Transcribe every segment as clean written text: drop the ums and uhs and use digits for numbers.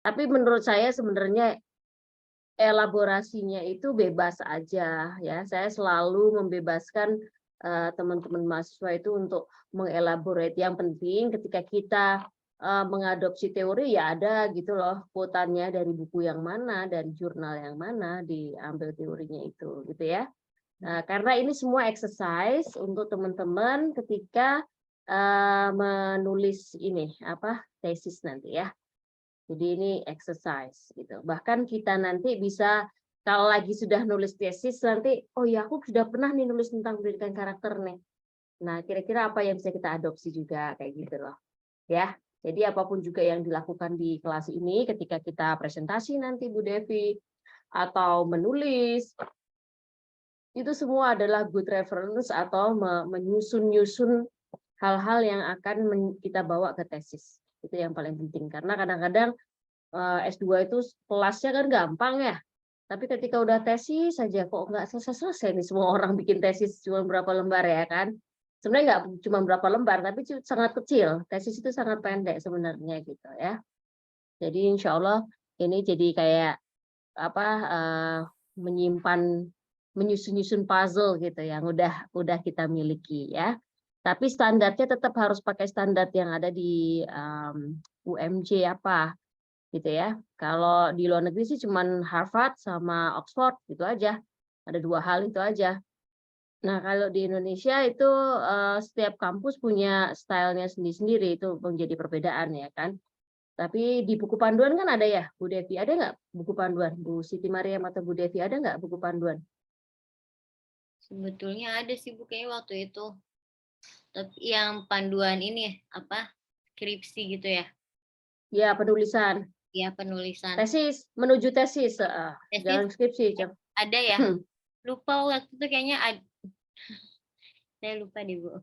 Tapi menurut saya sebenarnya elaborasinya itu bebas aja ya. Saya selalu membebaskan teman-teman mahasiswa itu untuk mengelaborate. Yang penting ketika kita mengadopsi teori ya ada gitu loh quote-nya dari buku yang mana, dari jurnal yang mana diambil teorinya itu gitu ya. Nah, karena ini semua exercise untuk teman-teman ketika menulis ini apa tesis nanti ya. Jadi ini exercise gitu. Bahkan kita nanti bisa kalau lagi sudah nulis tesis nanti, oh ya aku sudah pernah nih nulis tentang pendidikan karakter nih. Nah, kira-kira apa yang bisa kita adopsi juga kayak gitu loh. Ya. Jadi apapun juga yang dilakukan di kelas ini ketika kita presentasi nanti Bu Devi atau menulis itu semua adalah good reference atau menyusun-nyusun hal-hal yang akan kita bawa ke tesis. Itu yang paling penting karena kadang-kadang S2 itu kelasnya kan gampang ya. Tapi ketika udah tesis saja kok nggak selesai-selesai nih semua orang bikin tesis cuma berapa lembar ya kan. Sebenarnya nggak cuma berapa lembar, tapi sangat kecil. Tesis itu sangat pendek sebenarnya gitu ya. Jadi insya Allah ini jadi kayak apa menyimpan menyusun-nyusun puzzle gitu yang udah kita miliki ya. Tapi standarnya tetap harus pakai standar yang ada di UMJ apa gitu ya. Kalau di luar negeri sih cuman Harvard sama Oxford gitu aja. Ada dua hal itu aja. Nah, kalau di Indonesia itu setiap kampus punya stylenya sendiri-sendiri itu menjadi perbedaan ya kan. Tapi di buku panduan kan ada ya, Bu Devi. Ada nggak buku panduan? Bu Siti Mariam atau Bu Devi ada nggak buku panduan? Sebetulnya ada sih Bu kayaknya waktu itu. Tapi yang panduan ini apa? Skripsi gitu ya. Ya, penulisan. Ya penulisan. Tesis, menuju tesis. Tesis Jangan skripsi. ada ya. Lupa waktu itu kayaknya ada. Saya lupa deh Bu.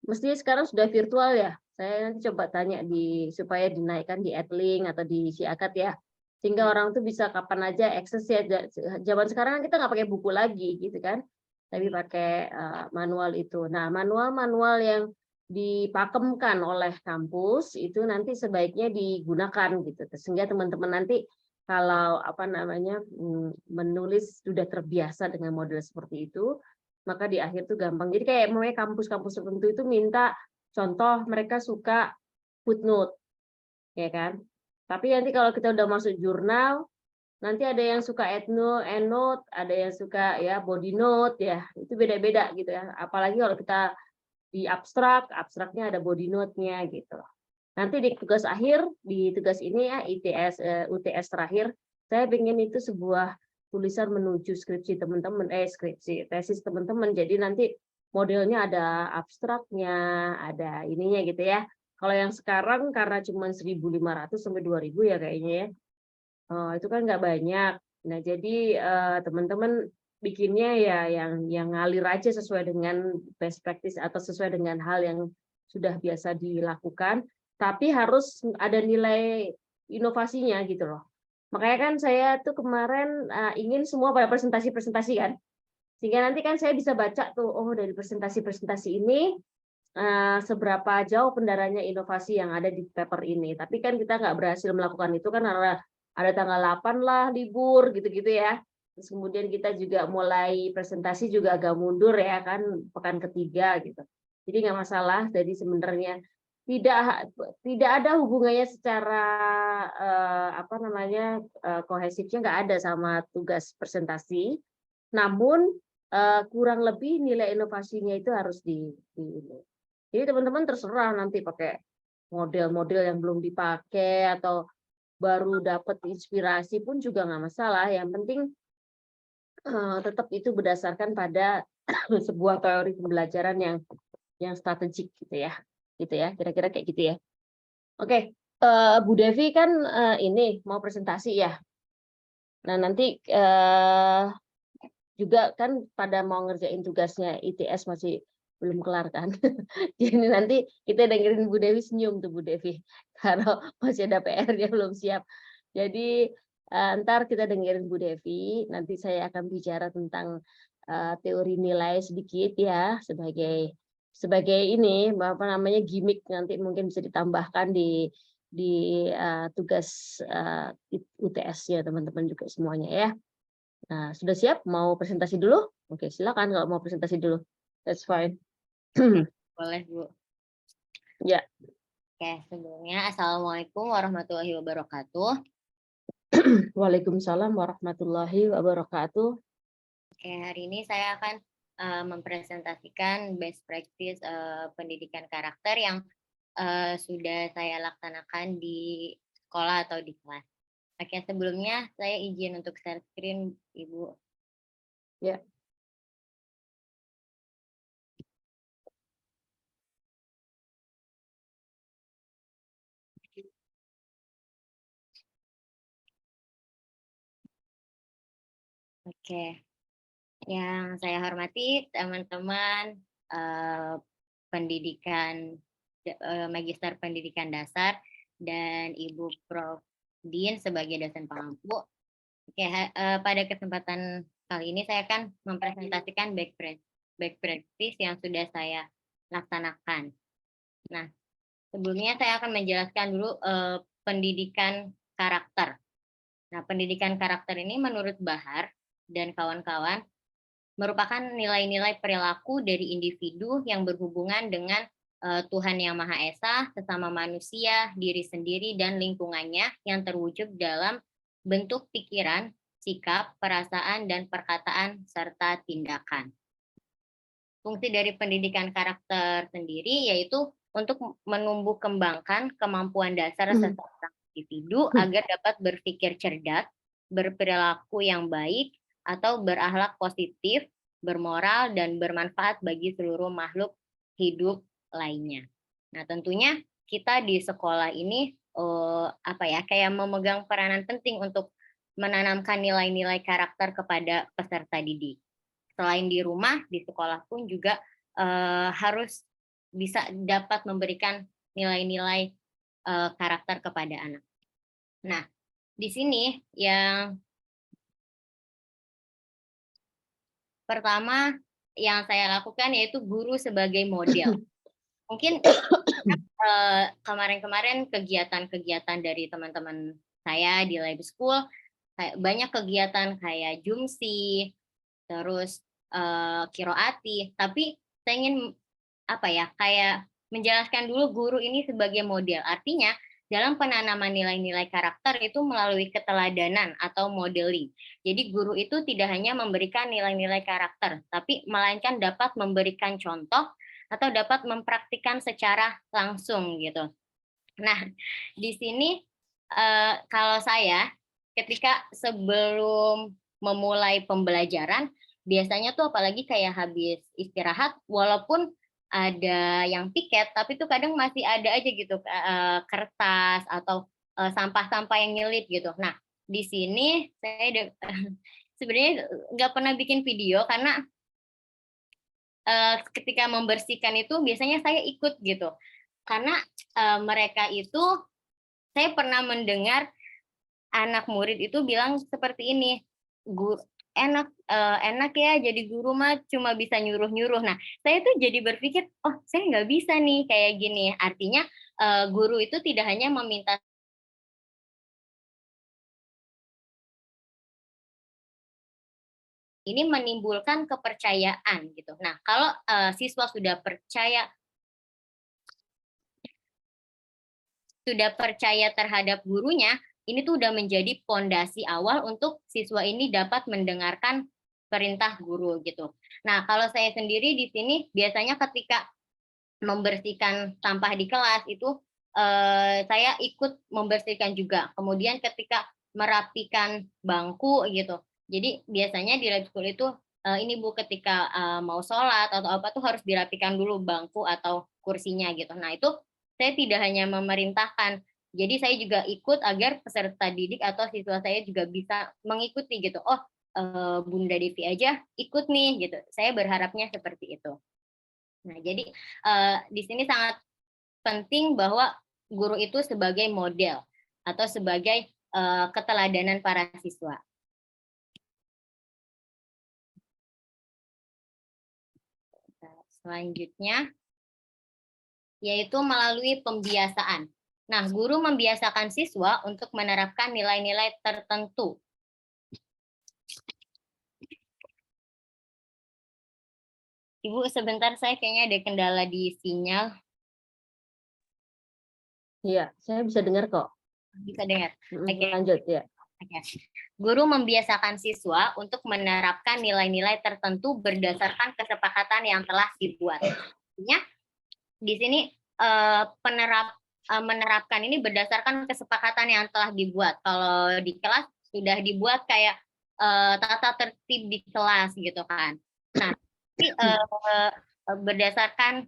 Mestinya sekarang sudah virtual ya. Saya nanti coba tanya supaya dinaikkan di Edlink atau di Siakat ya. Sehingga orang tuh bisa kapan aja akses ya. Zaman sekarang kan kita nggak pakai buku lagi gitu kan. Tapi pakai manual itu. Nah, manual-manual yang dipakemkan oleh kampus itu nanti sebaiknya digunakan gitu. Sehingga teman-teman nanti kalau apa namanya menulis sudah terbiasa dengan model seperti itu, maka di akhir tuh gampang. Jadi kayak mulai kampus-kampus tertentu itu minta contoh mereka suka footnote, ya kan? Tapi nanti kalau kita udah masuk jurnal, nanti ada yang suka endnote, ada yang suka ya body note ya, itu beda-beda gitu ya. Apalagi kalau kita di abstrak, abstraknya ada body note-nya gitu. Nanti di tugas akhir, di tugas ini ya UTS terakhir, saya ingin itu sebuah tulisan menuju skripsi teman-teman, skripsi tesis teman-teman. Jadi nanti modelnya ada abstraknya, ada ininya gitu ya. Kalau yang sekarang karena cuma 1.500 sampai 2.000 ya kayaknya ya. Itu kan nggak banyak. Nah, jadi teman-teman bikinnya ya yang ngalir aja sesuai dengan best practice atau sesuai dengan hal yang sudah biasa dilakukan, tapi harus ada nilai inovasinya gitu loh. Makanya kan saya tuh kemarin ingin semua pada presentasi-presentasi kan. Sehingga nanti kan saya bisa baca tuh, oh dari presentasi-presentasi ini seberapa jauh pendaranya inovasi yang ada di paper ini. Tapi kan kita nggak berhasil melakukan itu kan karena ada tanggal 8 lah libur gitu-gitu ya. Terus kemudian kita juga mulai presentasi juga agak mundur ya kan pekan ketiga gitu. Jadi nggak masalah. Jadi sebenarnya tidak tidak ada hubungannya secara apa namanya kohesifnya nggak ada sama tugas presentasi. Namun kurang lebih nilai inovasinya itu harus di jadi teman-teman terserah nanti pakai model-model yang belum dipakai atau baru dapat inspirasi pun juga nggak masalah. Yang penting tetap itu berdasarkan pada sebuah teori pembelajaran yang strategik gitu ya. Gitu ya, kira-kira kayak gitu ya. Oke, Bu Devi kan ini mau presentasi ya. Nah, nanti juga kan pada mau ngerjain tugasnya ITS masih belum kelar kan. Jadi nanti kita dengerin Bu Devi senyum tuh Bu Devi kalau masih ada PR-nya belum siap. Jadi ntar kita dengerin Bu Devi, nanti saya akan bicara tentang teori nilai sedikit ya sebagai sebagai ini apa namanya gimmick nanti mungkin bisa ditambahkan di di tugas UTS ya teman-teman juga semuanya ya. Nah, sudah siap mau presentasi dulu? Oke, silakan kalau mau presentasi dulu. That's fine. Boleh, Bu. Ya. Oke, sebelumnya Assalamualaikum warahmatullahi wabarakatuh. Waalaikumsalam warahmatullahi wabarakatuh. Oke, hari ini saya akan mempresentasikan best practice pendidikan karakter yang sudah saya laksanakan di sekolah atau di kelas. Oke, sebelumnya saya izin untuk share screen, Ibu. Ya. Oke, yang saya hormati teman-teman pendidikan Magister Pendidikan Dasar dan Ibu Prof. Din sebagai dosen pengampu. Oke, pada kesempatan kali ini saya akan mempresentasikan back practice yang sudah saya laksanakan. Nah, sebelumnya saya akan menjelaskan dulu pendidikan karakter. Nah, pendidikan karakter ini menurut Bahar dan kawan-kawan merupakan nilai-nilai perilaku dari individu yang berhubungan dengan Tuhan Yang Maha Esa, sesama manusia, diri sendiri, dan lingkungannya yang terwujud dalam bentuk pikiran, sikap, perasaan, dan perkataan, serta tindakan. Fungsi dari pendidikan karakter sendiri yaitu untuk menumbuh kembangkan kemampuan dasar seseorang individu agar dapat berpikir cerdas, berperilaku yang baik, atau berakhlak positif, bermoral, dan bermanfaat bagi seluruh makhluk hidup lainnya. Nah, tentunya kita di sekolah ini kayak memegang peranan penting untuk menanamkan nilai-nilai karakter kepada peserta didik. Selain di rumah, di sekolah pun juga harus bisa dapat memberikan nilai-nilai karakter kepada anak. Nah, di sini yang pertama yang saya lakukan yaitu guru sebagai model. Mungkin kemarin-kemarin kegiatan-kegiatan dari teman-teman saya di Live School, banyak kegiatan kayak Jumsi, terus Kiroati, tapi saya ingin kayak menjelaskan dulu guru ini sebagai model. Artinya dalam penanaman nilai-nilai karakter itu melalui keteladanan atau modeling. Jadi guru itu tidak hanya memberikan nilai-nilai karakter, tapi melainkan dapat memberikan contoh atau dapat mempraktikkan secara langsung gitu. Nah, di sini kalau saya ketika sebelum memulai pembelajaran, biasanya tuh apalagi kayak habis istirahat, walaupun ada yang piket, tapi tuh kadang masih ada aja gitu kertas atau sampah-sampah yang nyelip gitu. Nah, di sini saya sebenarnya nggak pernah bikin video karena ketika membersihkan itu biasanya saya ikut gitu. Karena mereka itu, saya pernah mendengar anak murid itu bilang seperti ini, enak ya jadi guru mah cuma bisa nyuruh-nyuruh. Nah, saya tuh jadi berpikir, oh saya nggak bisa nih kayak gini. Artinya guru itu tidak hanya meminta ini menimbulkan kepercayaan gitu. Nah, kalau siswa sudah percaya terhadap gurunya, ini tuh udah menjadi pondasi awal untuk siswa ini dapat mendengarkan perintah guru gitu. Nah, kalau saya sendiri di sini biasanya ketika membersihkan sampah di kelas itu saya ikut membersihkan juga. Kemudian ketika merapikan bangku gitu. Jadi biasanya di lab school itu ini Bu, ketika mau sholat atau apa tuh harus dirapikan dulu bangku atau kursinya gitu. Nah, itu saya tidak hanya memerintahkan, jadi saya juga ikut agar peserta didik atau siswa saya juga bisa mengikuti gitu. Oh, Bunda Devi aja ikut nih gitu. Saya berharapnya seperti itu. Nah, jadi di sini sangat penting bahwa guru itu sebagai model atau sebagai keteladanan para siswa. Selanjutnya yaitu melalui pembiasaan. Nah, guru membiasakan siswa untuk menerapkan nilai-nilai tertentu. Ibu, sebentar, saya kayaknya ada kendala di sinyal. Iya, saya bisa dengar kok. Bisa dengar? Oke. Lanjut ya. Oke. Guru membiasakan siswa untuk menerapkan nilai-nilai tertentu berdasarkan kesepakatan yang telah dibuat. Artinya, di sini menerapkan ini berdasarkan kesepakatan yang telah dibuat. Kalau di kelas sudah dibuat kayak tata tertib di kelas gitu kan. Nah, berdasarkan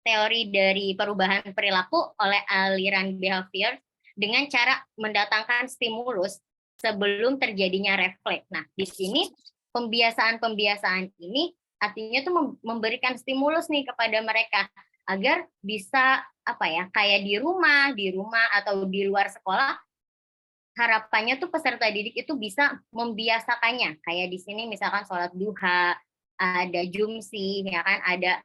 teori dari perubahan perilaku oleh aliran behavior dengan cara mendatangkan stimulus sebelum terjadinya refleks. Nah, di sini pembiasaan-pembiasaan ini artinya tuh memberikan stimulus nih kepada mereka agar bisa apa ya, kayak di rumah atau di luar sekolah, harapannya tuh peserta didik itu bisa membiasakannya. Kayak di sini misalkan sholat duha, ada jumsi, ya kan, ada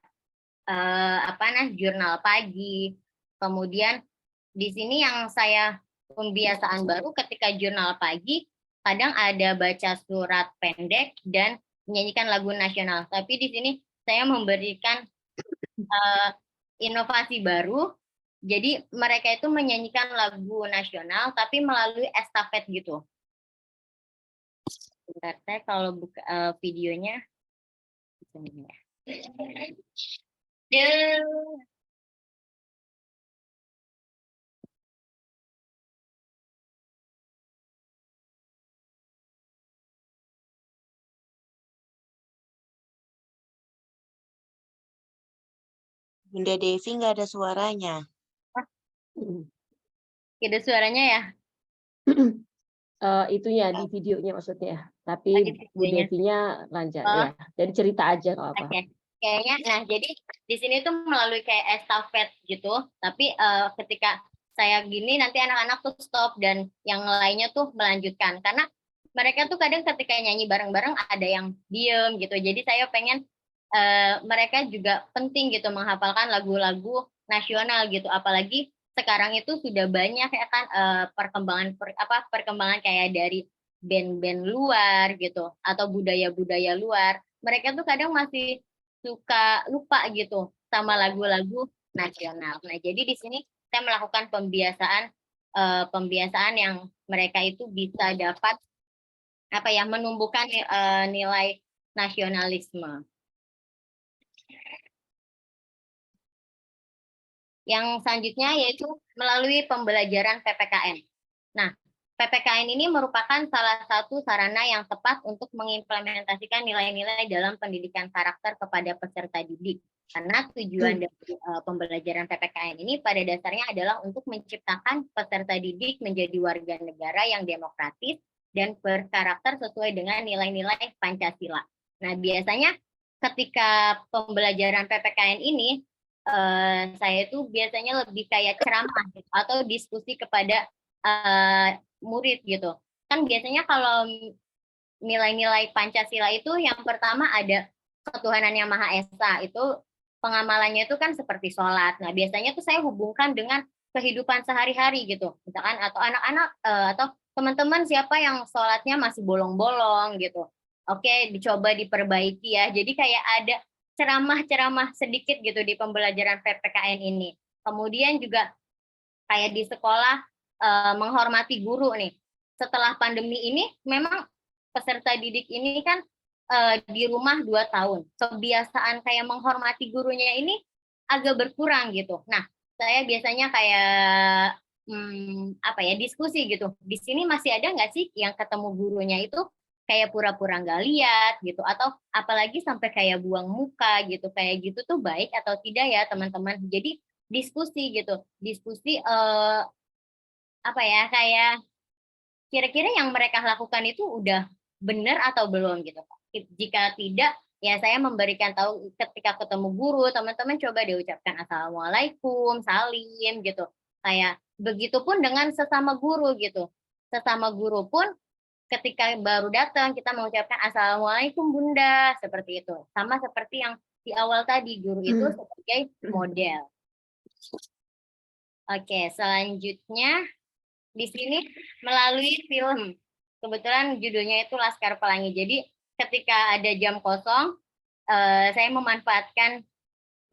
jurnal pagi. Kemudian di sini yang saya pembiasaan baru ketika jurnal pagi, kadang ada baca surat pendek dan menyanyikan lagu nasional. Tapi di sini saya memberikan inovasi baru. Jadi mereka itu menyanyikan lagu nasional tapi melalui estafet gitu. Bentar, saya kalau buka videonya. Bunda Devi nggak ada suaranya. Ada suaranya ya? Itunya di videonya maksudnya. Tapi Oh, di Bu videonya. Devinya lancar Oh. ya. Jadi cerita aja kalau apa. Oke. Kayaknya, nah jadi di sini tuh melalui kayak estafet gitu. Tapi ketika saya gini nanti anak-anak tuh stop dan yang lainnya tuh melanjutkan. Karena mereka tuh kadang ketika nyanyi bareng-bareng ada yang diem gitu. Jadi saya pengen mereka juga penting gitu menghafalkan lagu-lagu nasional gitu. Apalagi sekarang itu sudah banyak ya kan perkembangan kayak dari band-band luar gitu atau budaya-budaya luar. Mereka tuh kadang masih suka lupa gitu sama lagu-lagu nasional. Nah, jadi di sini saya melakukan pembiasaan yang mereka itu bisa dapat menumbuhkan nilai nasionalisme. Yang selanjutnya yaitu melalui pembelajaran PPKN. Nah, PPKN ini merupakan salah satu sarana yang tepat untuk mengimplementasikan nilai-nilai dalam pendidikan karakter kepada peserta didik. Karena tujuan dari pembelajaran PPKN ini pada dasarnya adalah untuk menciptakan peserta didik menjadi warga negara yang demokratis dan berkarakter sesuai dengan nilai-nilai Pancasila. Nah, biasanya ketika pembelajaran PPKN ini, saya itu biasanya lebih kayak ceramah gitu, atau diskusi kepada murid gitu. Kan biasanya kalau nilai-nilai Pancasila itu yang pertama ada ketuhanan yang Maha Esa, itu pengamalannya itu kan seperti sholat. Nah, biasanya tuh saya hubungkan dengan kehidupan sehari-hari gitu. Misalkan atau anak-anak atau teman-teman siapa yang sholatnya masih bolong-bolong gitu. Oke, dicoba diperbaiki ya. Jadi kayak ada ceramah-ceramah sedikit gitu di pembelajaran PPKN ini. Kemudian juga kayak di sekolah menghormati guru nih. Setelah pandemi ini memang peserta didik ini kan di rumah 2 tahun. Kebiasaan kayak menghormati gurunya ini agak berkurang gitu. Nah, saya biasanya kayak diskusi gitu. Di sini masih ada nggak sih yang ketemu gurunya itu kayak pura-pura nggak lihat gitu, atau apalagi sampai kayak buang muka gitu, kayak gitu tuh baik atau tidak ya teman-teman. Jadi diskusi gitu, diskusi kayak kira-kira yang mereka lakukan itu udah benar atau belum gitu. Jika tidak, ya saya memberikan tahu ketika ketemu guru, teman-teman coba diucapkan assalamualaikum, salim gitu. Kayak begitupun dengan sesama guru gitu. Sesama guru pun ketika baru datang kita mengucapkan assalamualaikum bunda, seperti itu. Sama seperti yang di awal tadi, guru itu sebagai model. Oke, selanjutnya di sini melalui film. Kebetulan judulnya itu Laskar Pelangi. Jadi ketika ada jam kosong, saya memanfaatkan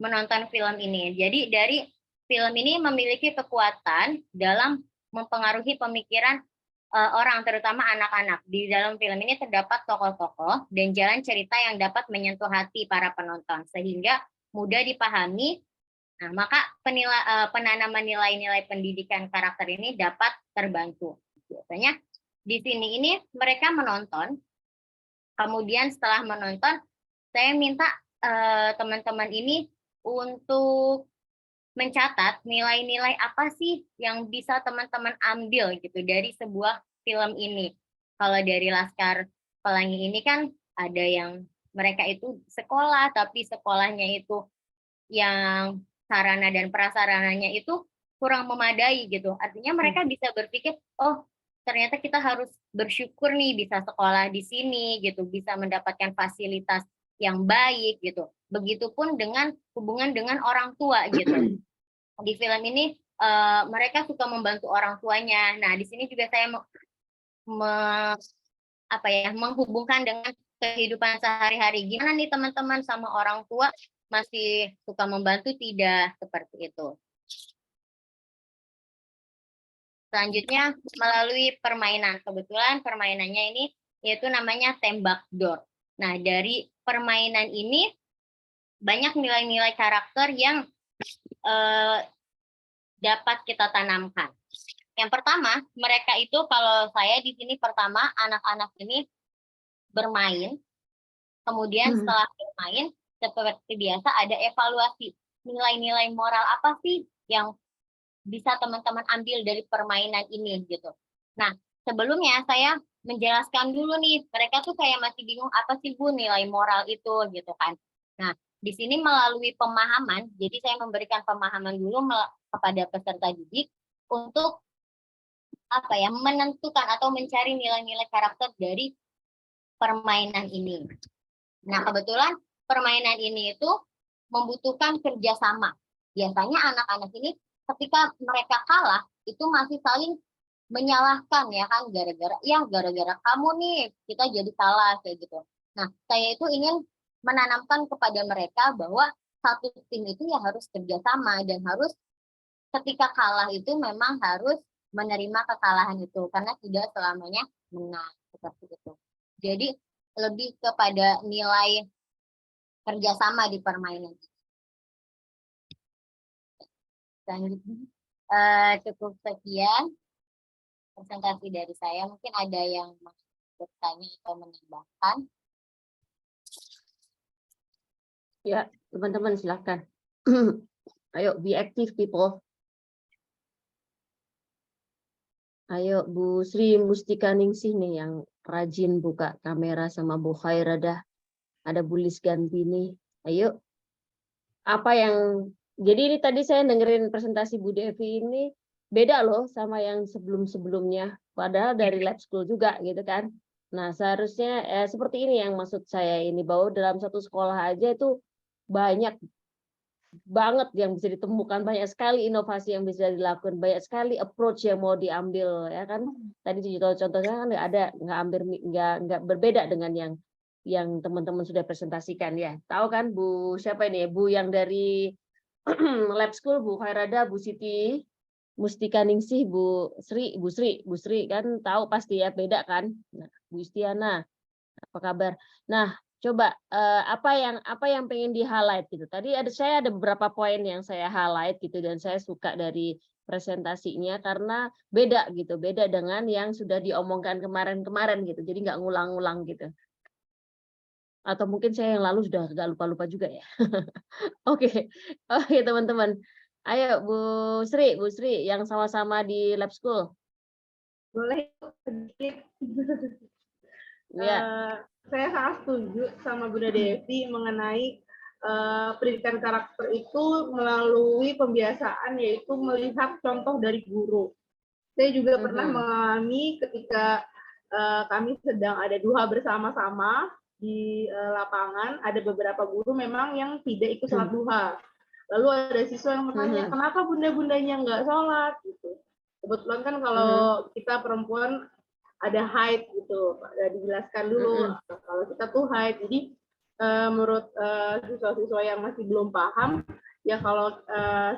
menonton film ini. Jadi dari film ini memiliki kekuatan dalam mempengaruhi pemikiran orang, terutama anak-anak. Di dalam film ini terdapat tokoh-tokoh dan jalan cerita yang dapat menyentuh hati para penonton, sehingga mudah dipahami. Nah, maka penanaman nilai-nilai pendidikan karakter ini dapat terbantu. Biasanya di sini ini mereka menonton, kemudian setelah menonton, saya minta teman-teman ini untuk mencatat nilai-nilai apa sih yang bisa teman-teman ambil gitu dari sebuah film ini. Kalau dari Laskar Pelangi ini kan ada yang mereka itu sekolah, tapi sekolahnya itu yang sarana dan prasarananya itu kurang memadai gitu. Artinya mereka bisa berpikir, oh ternyata kita harus bersyukur nih bisa sekolah di sini gitu, bisa mendapatkan fasilitas yang baik gitu. Begitupun dengan hubungan dengan orang tua gitu. Di film ini mereka suka membantu orang tuanya. Nah, di sini juga saya menghubungkan dengan kehidupan sehari-hari. Gimana nih teman-teman sama orang tua, masih suka membantu tidak? Seperti itu. Selanjutnya melalui permainan. Kebetulan permainannya ini yaitu namanya tembak dor. Nah, dari permainan ini banyak nilai-nilai karakter yang dapat kita tanamkan. Yang pertama, mereka itu kalau saya di sini pertama anak-anak ini bermain, kemudian setelah bermain seperti biasa ada evaluasi nilai-nilai moral apa sih yang bisa teman-teman ambil dari permainan ini gitu. Nah, sebelumnya saya menjelaskan dulu nih, mereka tuh kayak masih bingung apa sih Bu nilai moral itu gitu kan. Nah, di sini melalui pemahaman, jadi saya memberikan pemahaman dulu kepada peserta didik untuk menentukan atau mencari nilai-nilai karakter dari permainan ini. Nah, kebetulan permainan ini itu membutuhkan kerjasama. Biasanya anak-anak ini ketika mereka kalah itu masih saling menyalahkan ya kan, gara-gara kamu nih kita jadi kalah kayak gitu. Nah, saya itu ingin menanamkan kepada mereka bahwa satu tim itu ya harus kerjasama dan harus ketika kalah itu memang harus menerima kekalahan itu karena tidak selamanya menang seperti itu. Jadi lebih kepada nilai kerjasama di permainan. Cukup sekian presentasi dari saya. Mungkin ada yang mau bertanya atau menambahkan. Ya, teman-teman silakan. Ayo, be active people. Ayo, Bu Sri Mustika Ningsih nih yang rajin buka kamera sama Bu Khairadah. Ada Bu Lis Gantini. Ayo. Apa yang jadi ini tadi saya dengerin presentasi Bu Devi ini beda loh sama yang sebelum-sebelumnya. Padahal dari lab school juga gitu kan. Nah, seharusnya seperti ini yang maksud saya ini, bahwa dalam satu sekolah aja itu banyak banget yang bisa ditemukan, banyak sekali inovasi yang bisa dilakukan, banyak sekali approach yang mau diambil ya kan. Tadi contohnya kan nggak berbeda dengan yang teman-teman sudah presentasikan ya. Tahu kan Bu siapa ini? Bu yang dari lab school, Bu Khairada, Bu Siti Mustika Ningsih, Bu Sri kan tahu pasti ya, beda kan. Nah, Bu Istiana, apa kabar? Nah, coba apa yang pengen di highlight gitu. Tadi saya ada beberapa poin yang saya highlight gitu dan saya suka dari presentasinya karena beda gitu, beda dengan yang sudah diomongkan kemarin-kemarin gitu. Jadi nggak ngulang-ngulang gitu. Atau mungkin saya yang lalu sudah agak lupa-lupa juga ya. Oke, teman-teman. Ayo Bu Sri yang sama-sama di lab school. Boleh sedikit. Ya. Saya sangat setuju sama Bunda Devi mengenai pendidikan karakter itu melalui pembiasaan, yaitu melihat contoh dari guru. Saya juga pernah mengalami ketika kami sedang ada duha bersama-sama di lapangan, ada beberapa guru memang yang tidak ikut sholat duha. Lalu ada siswa yang bertanya, kenapa bunda-bundanya nggak sholat? Gitu. Kebetulan kan kalau kita perempuan ada haid gitu, ada dijelaskan dulu kalau kita tuh haid. Jadi menurut siswa-siswa yang masih belum paham, ya kalau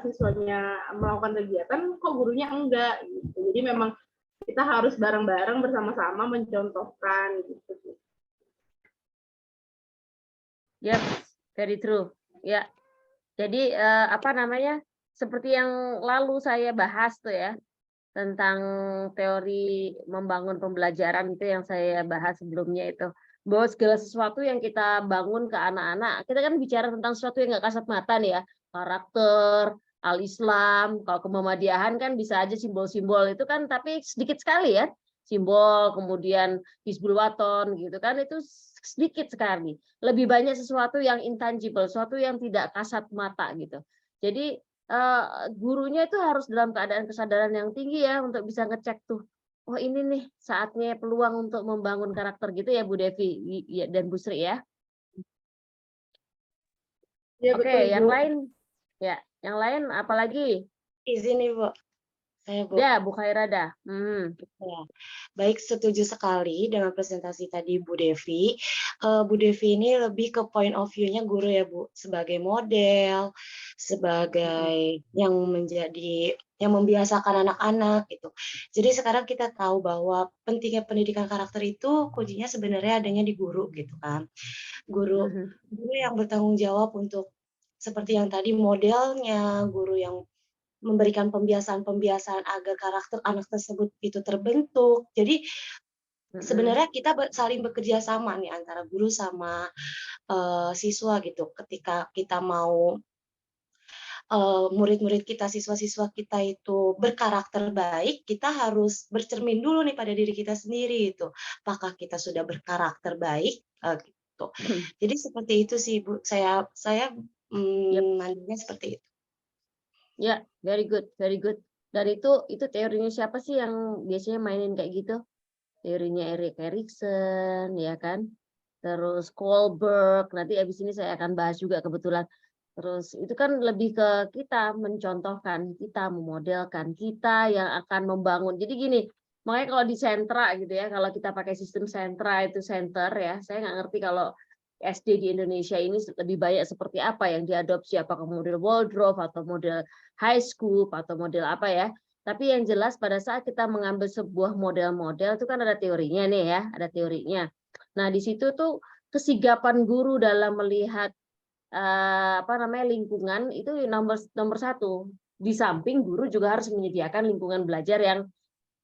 siswanya melakukan kegiatan, kok gurunya enggak gitu. Jadi memang kita harus bareng-bareng bersama-sama mencontohkan gitu. Yep, very true. Ya, jadi apa namanya? Seperti yang lalu saya bahas tuh ya, tentang teori membangun pembelajaran itu yang saya bahas sebelumnya itu. Bahwa segala sesuatu yang kita bangun ke anak-anak, kita kan bicara tentang sesuatu yang nggak kasat mata nih ya, karakter, al-Islam, kalau ke Muhammadiyah kan bisa aja simbol-simbol itu kan, tapi sedikit sekali ya, simbol, kemudian Hizbul Waton gitu kan, itu sedikit sekali. Lebih banyak sesuatu yang intangible, sesuatu yang tidak kasat mata gitu. Jadi gurunya itu harus dalam keadaan kesadaran yang tinggi ya untuk bisa ngecek tuh. Oh ini nih saatnya peluang untuk membangun karakter gitu ya Bu Devi dan Bu Sri ya. Ya, Oke, betul, yang Bu. lain ya, yang lain apalagi? Izin Ibu, saya Bu. Ya, Bu Khairada. Ya. Baik, setuju sekali dengan presentasi tadi Bu Devi. Bu Devi ini lebih ke point of view-nya guru ya Bu, sebagai model, sebagai yang membiasakan anak-anak gitu. Jadi sekarang kita tahu bahwa pentingnya pendidikan karakter itu kuncinya sebenarnya adanya di guru gitu kan. Guru yang bertanggung jawab untuk seperti yang tadi modelnya, guru yang memberikan pembiasaan-pembiasaan agar karakter anak tersebut itu terbentuk. Jadi sebenarnya kita saling bekerja sama nih antara guru sama siswa gitu. Ketika kita mau murid-murid kita, siswa-siswa kita itu berkarakter baik, kita harus bercermin dulu nih pada diri kita sendiri itu. Apakah kita sudah berkarakter baik? Gitu. Jadi seperti itu sih Bu. Saya mandangnya seperti itu. Ya, very good, very good. Dan itu teorinya siapa sih yang biasanya mainin kayak gitu? Teorinya Erik Erikson, ya kan? Terus Kohlberg, nanti abis ini saya akan bahas juga kebetulan. Terus itu kan lebih ke kita mencontohkan, kita memodelkan, kita yang akan membangun. Jadi gini, makanya kalau di sentra gitu ya, kalau kita pakai sistem sentra itu center ya, saya nggak ngerti kalau SD di Indonesia ini lebih banyak seperti apa yang diadopsi, apakah model Waldorf atau model high school atau model apa ya. Tapi yang jelas pada saat kita mengambil sebuah model-model itu kan ada teorinya nih ya, ada teorinya. Nah di situ tuh kesigapan guru dalam melihat lingkungan itu nomor satu. Di samping guru juga harus menyediakan lingkungan belajar yang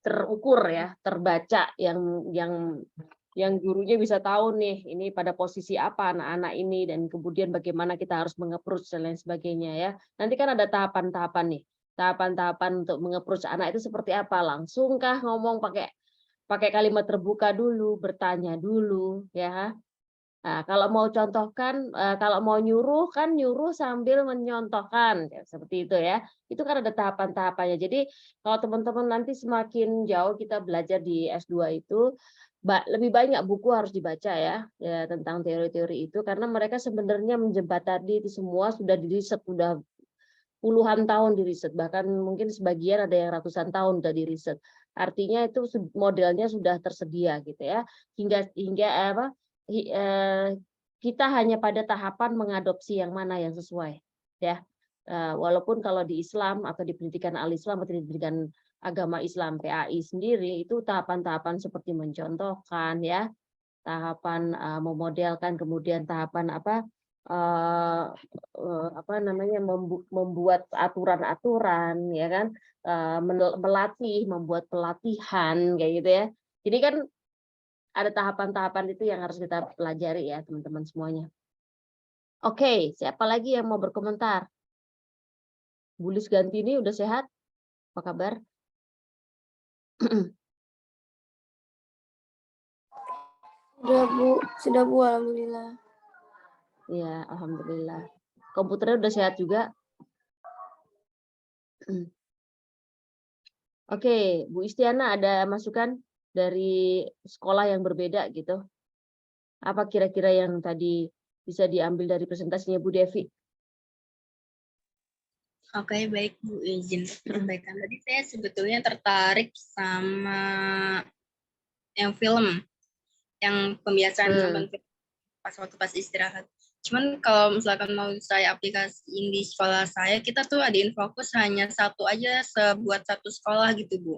terukur ya, terbaca, yang gurunya bisa tahu nih ini pada posisi apa anak-anak ini dan kemudian bagaimana kita harus meng-approach dan lain sebagainya ya. Nanti kan ada tahapan-tahapan nih. Tahapan-tahapan untuk meng-approach anak itu seperti apa? Langsungkah ngomong pakai kalimat terbuka dulu, bertanya dulu ya. Nah, kalau mau contohkan, kalau mau nyuruh kan nyuruh sambil menyontohkan, seperti itu ya. Itu kan ada tahapan-tahapannya. Jadi kalau teman-teman nanti semakin jauh kita belajar di S2 itu, lebih banyak buku harus dibaca ya tentang teori-teori itu, karena mereka sebenarnya menjembatani itu semua sudah diriset, sudah puluhan tahun diriset, bahkan mungkin sebagian ada yang ratusan tahun sudah diriset. Artinya itu modelnya sudah tersedia gitu ya, hingga kita hanya pada tahapan mengadopsi yang mana yang sesuai ya. Walaupun kalau di Islam atau di pendidikan al-Islam atau di pendidikan agama Islam PAI sendiri itu tahapan-tahapan seperti mencontohkan ya, tahapan memodelkan, kemudian tahapan membuat aturan-aturan ya kan, melatih, membuat pelatihan kayak gitu ya. Jadi kan ada tahapan-tahapan itu yang harus kita pelajari ya teman-teman semuanya. Oke, siapa lagi yang mau berkomentar? Bulis Gantini udah sehat? Apa kabar? Sudah Bu, alhamdulillah. Ya, alhamdulillah. Komputernya udah sehat juga? Oke, Bu Istiana ada masukan dari sekolah yang berbeda gitu? Apa kira-kira yang tadi bisa diambil dari presentasinya Bu Devi? Oke, baik Bu, izin menyampaikan. Tadi saya sebetulnya tertarik sama yang film, yang pembiasaan nonton film pas istirahat. Cuman kalau misalkan mau saya aplikasiin di sekolah saya, kita tuh ada Infokus hanya satu aja buat satu sekolah gitu Bu.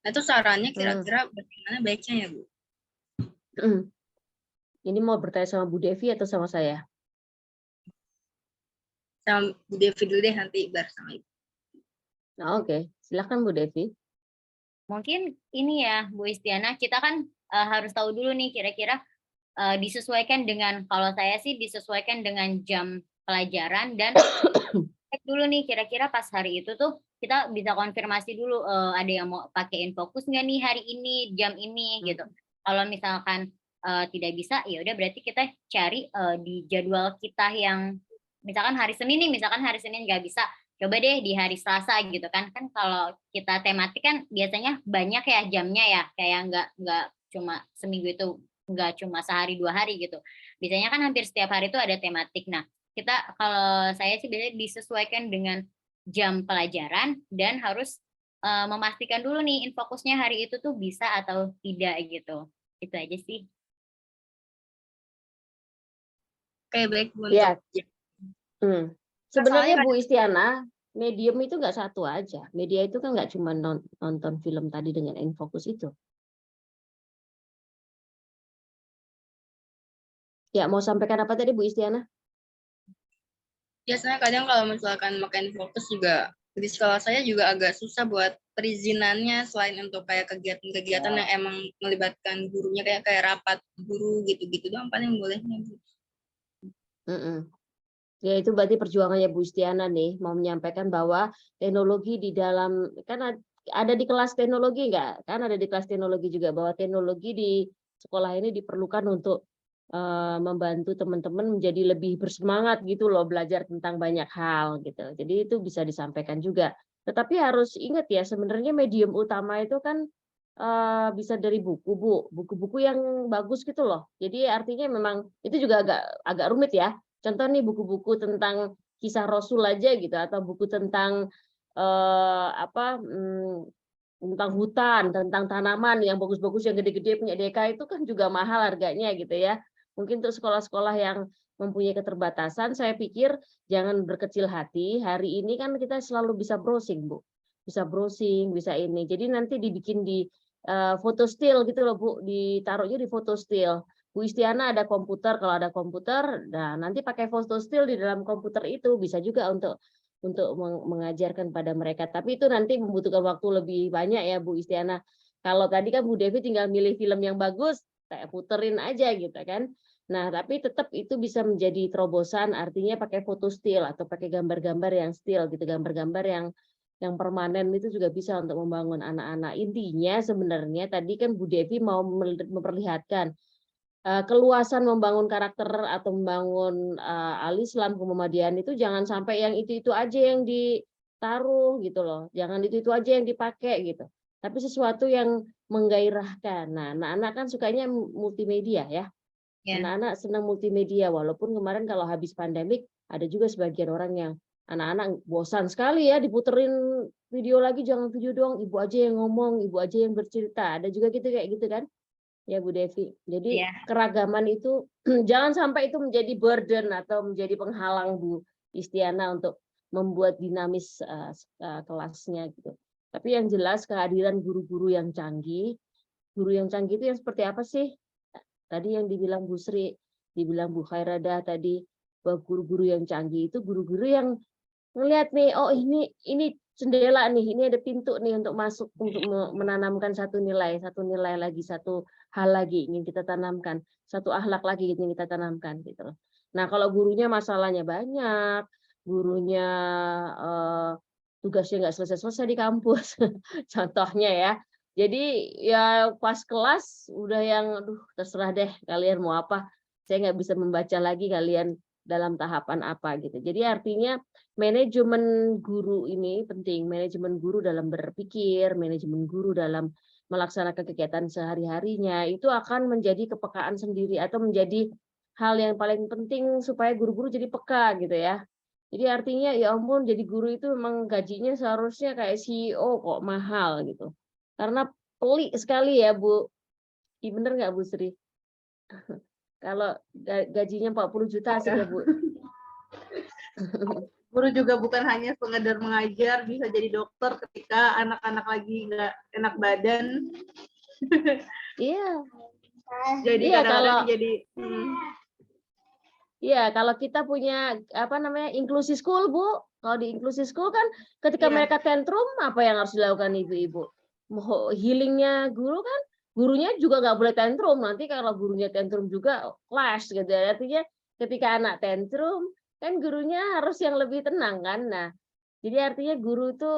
Nah itu sarannya kira-kira bagaimana baiknya ya Bu? Ini mau bertanya sama Bu Devi atau sama saya? Sama Bu Devi dulu deh, nanti baru sama Ibu. Nah, oke, silakan Bu Devi. Mungkin ini ya Bu Istiana, kita kan harus tahu dulu nih kira-kira disesuaikan dengan, kalau saya sih disesuaikan dengan jam pelajaran, dan cek dulu nih kira-kira pas hari itu tuh kita bisa konfirmasi dulu ada yang mau pakai Infokus nggak nih hari ini jam ini gitu. Kalau misalkan tidak bisa, ya udah berarti kita cari di jadwal kita yang misalkan hari Senin nih, misalkan hari Senin nggak bisa, coba deh di hari Selasa gitu kan. Kan kalau kita tematik kan biasanya banyak ya jamnya ya, kayak nggak cuma seminggu itu, nggak cuma sehari 2 hari gitu. Biasanya kan hampir setiap hari itu ada tematik. Nah, kita, kalau saya sih biasanya disesuaikan dengan jam pelajaran dan harus memastikan dulu nih Infokusnya hari itu tuh bisa atau tidak gitu. Itu aja sih. Oke, baik Bu. Ya. Sebenarnya Masalahnya Bu Istiana, medium itu nggak satu aja. Media itu kan nggak cuma nonton film tadi dengan Infokus itu. Ya, mau sampaikan apa tadi Bu Istiana? biasanya kadang kalau misalkan makan Infokus juga di sekolah saya juga agak susah buat perizinannya, selain untuk kayak kegiatan-kegiatan yang emang melibatkan gurunya, kayak rapat guru gitu-gitu doang paling bolehnya Bu. Ya, itu berarti perjuangannya Bu Istiana nih, mau menyampaikan bahwa teknologi di dalam, kan ada di kelas teknologi nggak? Kan ada di kelas teknologi juga, bahwa teknologi di sekolah ini diperlukan untuk membantu teman-teman menjadi lebih bersemangat gitu loh, belajar tentang banyak hal gitu. Jadi itu bisa disampaikan juga. Tetapi harus ingat ya, sebenarnya medium utama itu kan bisa dari buku, Bu. Buku-buku yang bagus gitu loh. Jadi artinya memang itu juga agak rumit ya. Contoh nih buku-buku tentang kisah Rasul aja gitu, atau buku tentang tentang hutan, tentang tanaman yang bagus-bagus, yang gede-gede punya DK itu kan juga mahal harganya gitu ya. Mungkin untuk sekolah-sekolah yang mempunyai keterbatasan, saya pikir jangan berkecil hati. Hari ini kan kita selalu bisa browsing, Bu. Bisa browsing, bisa ini. Jadi nanti dibikin di foto still gitu loh, Bu. Ditaruhnya di foto still. Bu Istiana ada komputer, kalau ada komputer, nah nanti pakai foto still di dalam komputer itu bisa juga untuk mengajarkan pada mereka. Tapi itu nanti membutuhkan waktu lebih banyak ya Bu Istiana. Kalau tadi kan Bu Devi tinggal milih film yang bagus, kayak puterin aja gitu kan. Nah, tapi tetap itu bisa menjadi terobosan, artinya pakai foto still atau pakai gambar-gambar yang still gitu, gambar-gambar yang permanen itu juga bisa untuk membangun anak-anak. Intinya sebenarnya tadi kan Bu Devi mau memperlihatkan keluasan membangun karakter atau membangun Al-Islam, Muhammadiyah itu jangan sampai yang itu aja yang ditaruh gitu loh. Jangan itu aja yang dipakai gitu. Tapi sesuatu yang menggairahkan. Nah, anak-anak kan sukanya multimedia ya. Anak-anak senang multimedia, walaupun kemarin kalau habis pandemik ada juga sebagian orang yang anak-anak bosan sekali ya diputerin video lagi, jangan video doang, ibu aja yang ngomong, ibu aja yang bercerita. Ada juga gitu kayak gitu kan. Ya Bu Devi. Jadi keragaman itu jangan sampai itu menjadi burden atau menjadi penghalang Bu Istiana untuk membuat dinamis kelasnya gitu. Tapi yang jelas kehadiran guru-guru yang canggih. Guru yang canggih itu yang seperti apa sih? Tadi yang dibilang Bu Sri, dibilang Bu Khairada tadi, bahwa guru-guru yang canggih itu guru-guru yang ngelihat nih, oh ini jendela nih, ini ada pintu nih untuk masuk, untuk menanamkan satu nilai lagi, satu hal lagi ingin kita tanamkan, satu akhlak lagi ingin kita tanamkan gitu. Nah, kalau gurunya masalahnya banyak, gurunya tugasnya nggak selesai-selesai di kampus, contohnya ya. Jadi ya pas kelas udah yang, aduh terserah deh kalian mau apa, saya nggak bisa membaca lagi kalian dalam tahapan apa gitu. Jadi artinya manajemen guru ini penting, manajemen guru dalam berpikir, manajemen guru dalam melaksanakan kegiatan sehari-harinya itu akan menjadi kepekaan sendiri atau menjadi hal yang paling penting supaya guru-guru jadi peka gitu ya. Jadi artinya ya ampun, jadi guru itu memang gajinya seharusnya kayak CEO kok, mahal gitu. Karena pelik sekali ya Bu. Iya bener nggak Bu Sri? Kalau gajinya 40 juta asik ya Bu. Guru juga bukan hanya sekedar mengajar, bisa jadi dokter ketika anak-anak lagi nggak enak badan. Iya. Jadi Iya, kadang-kadang kalau jadi Iya, kalau kita punya apa namanya inclusive school, Bu. Kalau di inclusive school kan ketika Iya. mereka tantrum, apa yang harus dilakukan ibu-ibu? Healingnya guru kan, gurunya juga nggak boleh tantrum. Nanti kalau gurunya tantrum juga clash gitu. Artinya ketika anak tantrum, kan gurunya harus yang lebih tenang kan. Nah, jadi artinya guru itu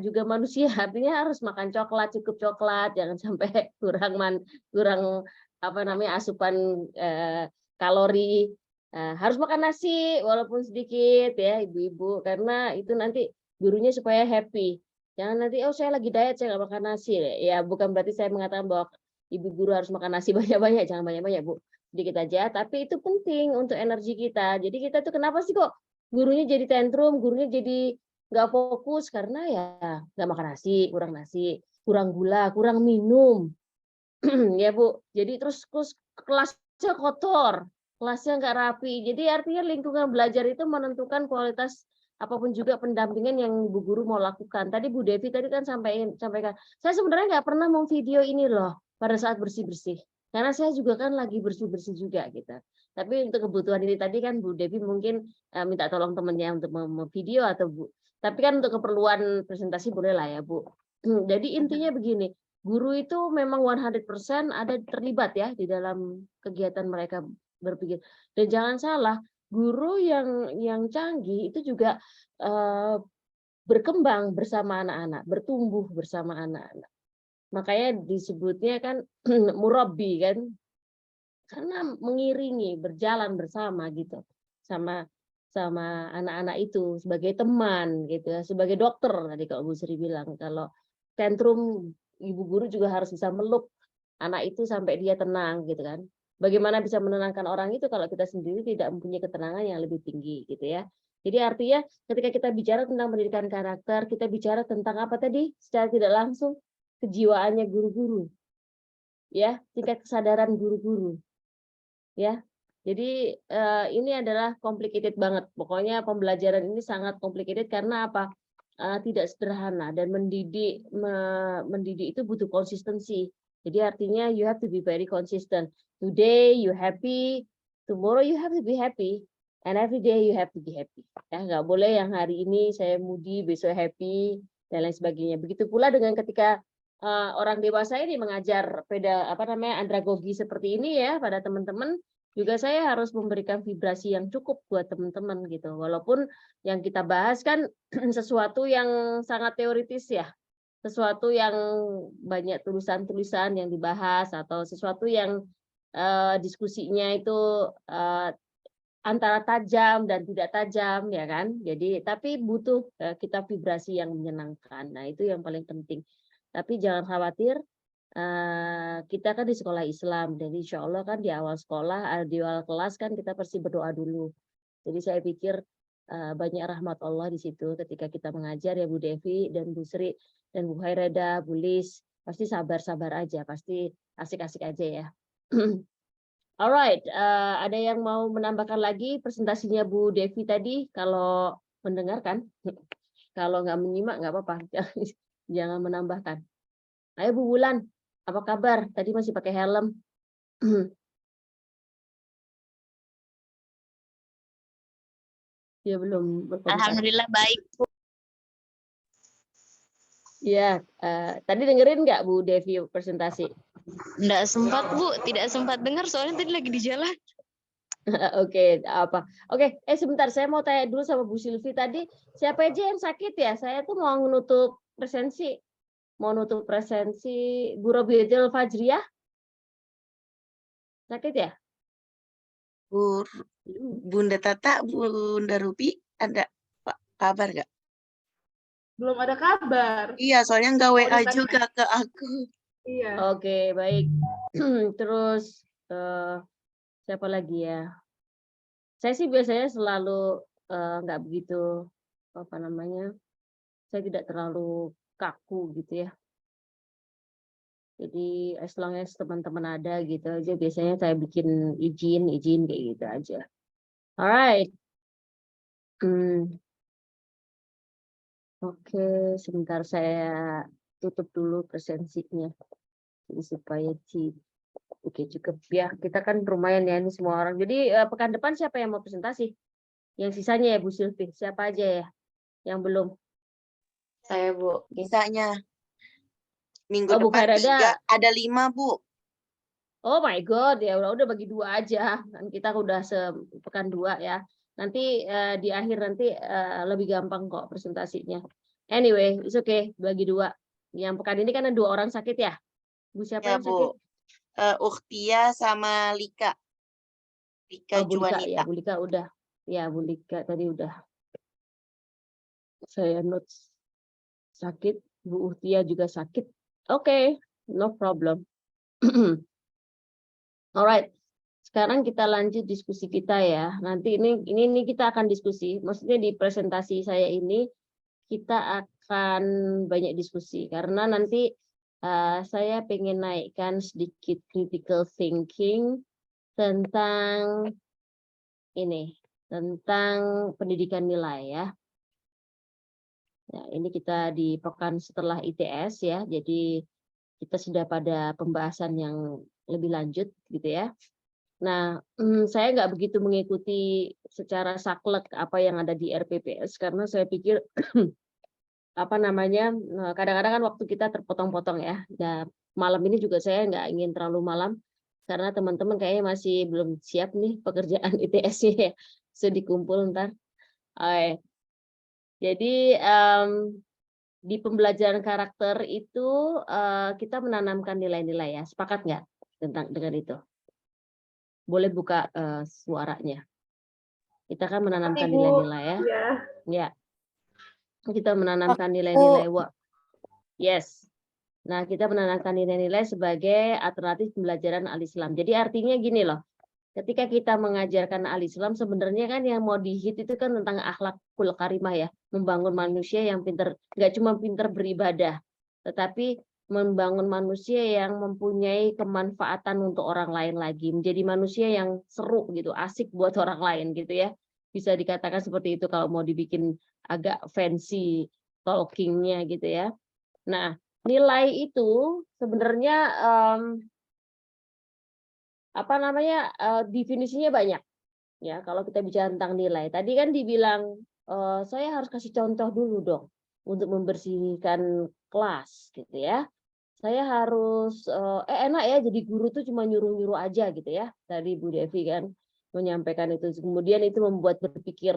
juga manusia, artinya harus makan coklat, cukup coklat, jangan sampai kurang apa namanya asupan kalori. Harus makan nasi walaupun sedikit ya ibu-ibu, karena itu nanti gurunya supaya happy. Jangan nanti oh saya lagi diet saya nggak makan nasi. Ya bukan berarti saya mengatakan bahwa ibu guru harus makan nasi banyak-banyak, jangan banyak-banyak Bu. Sedikit aja, tapi itu penting untuk energi kita. Jadi kita tuh kenapa sih kok gurunya jadi tantrum, gurunya jadi nggak fokus karena ya nggak makan nasi, kurang gula, kurang minum. Ya Bu. Jadi terus kelasnya kotor, kelasnya nggak rapi. Jadi artinya lingkungan belajar itu menentukan kualitas apapun juga pendampingan yang Bu Guru mau lakukan. Tadi Bu Devi tadi kan sampaikan, saya sebenarnya nggak pernah mau video ini loh pada saat bersih-bersih. Karena saya juga kan lagi bersih-bersih juga gitu. Tapi untuk kebutuhan ini tadi kan Bu Devi mungkin minta tolong temannya untuk video atau Bu. Tapi kan untuk keperluan presentasi boleh lah ya Bu. Jadi intinya begini, guru itu memang 100% ada terlibat ya di dalam kegiatan mereka berpikir. Dan jangan salah, guru yang canggih itu juga berkembang bersama anak-anak, bertumbuh bersama anak-anak. Makanya disebutnya kan murabbi kan, karena mengiringi, berjalan bersama gitu, sama anak-anak itu sebagai teman gitu ya, sebagai dokter tadi kalau Bu Sri bilang kalau tantrum ibu guru juga harus bisa meluk anak itu sampai dia tenang gitu kan. Bagaimana bisa menenangkan orang itu kalau kita sendiri tidak mempunyai ketenangan yang lebih tinggi gitu ya. Jadi artinya ketika kita bicara tentang pendidikan karakter, kita bicara tentang apa tadi? Secara tidak langsung kejiwaannya guru-guru. Ya, tingkat kesadaran guru-guru. Ya. Jadi ini adalah complicated banget. Pokoknya pembelajaran ini sangat complicated karena apa? Tidak sederhana dan mendidik itu butuh konsistensi. Jadi artinya you have to be very consistent. Today you happy, tomorrow you have to be happy, and every day you have to be happy. Ya, nggak boleh yang hari ini saya moody, besok happy dan lain sebagainya. Begitu pula dengan ketika orang dewasa ini mengajar andragogi seperti ini ya pada teman-teman, juga saya harus memberikan vibrasi yang cukup buat teman-teman gitu. Walaupun yang kita bahas kan sesuatu yang sangat teoritis ya, sesuatu yang banyak tulisan-tulisan yang dibahas atau sesuatu yang diskusinya itu antara tajam dan tidak tajam ya kan. Jadi tapi butuh kita vibrasi yang menyenangkan. Nah, itu yang paling penting. Tapi jangan khawatir, kita kan di sekolah Islam, jadi insya Allah kan di awal sekolah, di awal kelas kan kita pasti berdoa dulu. Jadi saya pikir banyak rahmat Allah di situ ketika kita mengajar ya Bu Devi dan Bu Sri dan Bu Haireda, Bu Lis, pasti sabar-sabar aja, pasti asik-asik aja ya. Alright, ada yang mau menambahkan lagi presentasinya Bu Devi tadi kalau mendengarkan? Kalau nggak menyimak nggak apa-apa, jangan menambahkan. Ayo Bu Wulan, apa kabar? Tadi masih pakai helm. Ya belum berkomentar. Alhamdulillah baik. Ya, tadi dengerin nggak Bu Devi presentasi? Nggak sempat Bu, tidak sempat dengar soalnya tadi lagi di jalan. Oke, apa? Oke, sebentar saya mau tanya dulu sama Bu Silvi tadi, siapa aja yang sakit ya? Saya tuh mau nutup presensi. Mau nutup presensi Bu Robiatul Fajriah. Sakit ya? Bunda Tata, Bunda Rupi, ada kabar nggak? belum ada kabar. Iya, soalnya nggak WA ditanya. juga ke aku. Iya. Oke, baik. Terus siapa lagi ya? Saya sih biasanya selalu nggak begitu apa namanya, saya tidak terlalu kaku gitu ya. Jadi as long as teman-teman ada gitu aja, biasanya saya bikin izin kayak gitu aja. Alright. Oke, sebentar saya tutup dulu presensinya. Jadi supaya oke cukup ya. Kita kan lumayan ya ini semua orang. Jadi pekan depan siapa yang mau presentasi? Yang sisanya ya Bu Sylvie. Siapa aja ya yang belum? Saya, Bu. Misalnya minggu Oh, Bu depan Khairada. 3, ada 5, Bu. Oh my God, ya udah bagi 2 aja. Kan kita udah sepekan 2 ya. Nanti di akhir nanti lebih gampang kok presentasinya. Anyway, it's okay, bagi 2. Yang pekan ini kan ada 2 orang sakit ya. Bu siapa Ya, yang sakit? Bu. Ukhtia sama Lika. Lika Oh, Bu Lika ya, Juanita. Bu Lika udah. Ya, Bu Lika tadi udah. Saya notes sakit, Bu Uhtia juga sakit. Oke, no problem. Alright. Sekarang kita lanjut diskusi kita ya. Nanti ini kita akan diskusi. Maksudnya di presentasi saya ini kita akan banyak diskusi karena nanti saya pengen naikkan sedikit critical thinking tentang ini, tentang pendidikan nilai ya. Nah, ini kita di pekan setelah ITS ya. Jadi kita sudah pada pembahasan yang lebih lanjut gitu ya. Nah, saya nggak begitu mengikuti secara saklek apa yang ada di RPPS karena saya pikir apa namanya, kadang-kadang kan waktu kita terpotong-potong ya. Nah, malam ini juga saya nggak ingin terlalu malam karena teman-teman kayaknya masih belum siap nih pekerjaan ITS-nya ya. Sudah dikumpul ntar. Jadi di pembelajaran karakter itu kita menanamkan nilai-nilai ya. Sepakat nggak dengan itu? Boleh buka suaranya. Kita kan menanamkan Ibu. nilai-nilai ya. Ya. Ya. Kita menanamkan nilai-nilai. Yes. Nah, kita menanamkan nilai-nilai sebagai alternatif pembelajaran al-Islam. Jadi artinya gini loh. Ketika kita mengajarkan al-Islam, sebenarnya kan yang mau dihit itu kan tentang akhlakul karimah ya. Membangun manusia yang pintar, nggak cuma pintar beribadah, tetapi membangun manusia yang mempunyai kemanfaatan untuk orang lain lagi, menjadi manusia yang seru gitu, asik buat orang lain gitu ya. Bisa dikatakan seperti itu kalau mau dibikin agak fancy talkingnya gitu ya. Nah, nilai itu sebenarnya apa namanya, definisinya banyak ya. Kalau kita bicara tentang nilai, tadi kan dibilang saya harus kasih contoh dulu dong untuk membersihkan kelas gitu ya. Saya harus enak ya jadi guru tuh cuma nyuruh-nyuruh aja gitu ya. Tadi Bu Devi kan menyampaikan itu. Kemudian itu membuat berpikir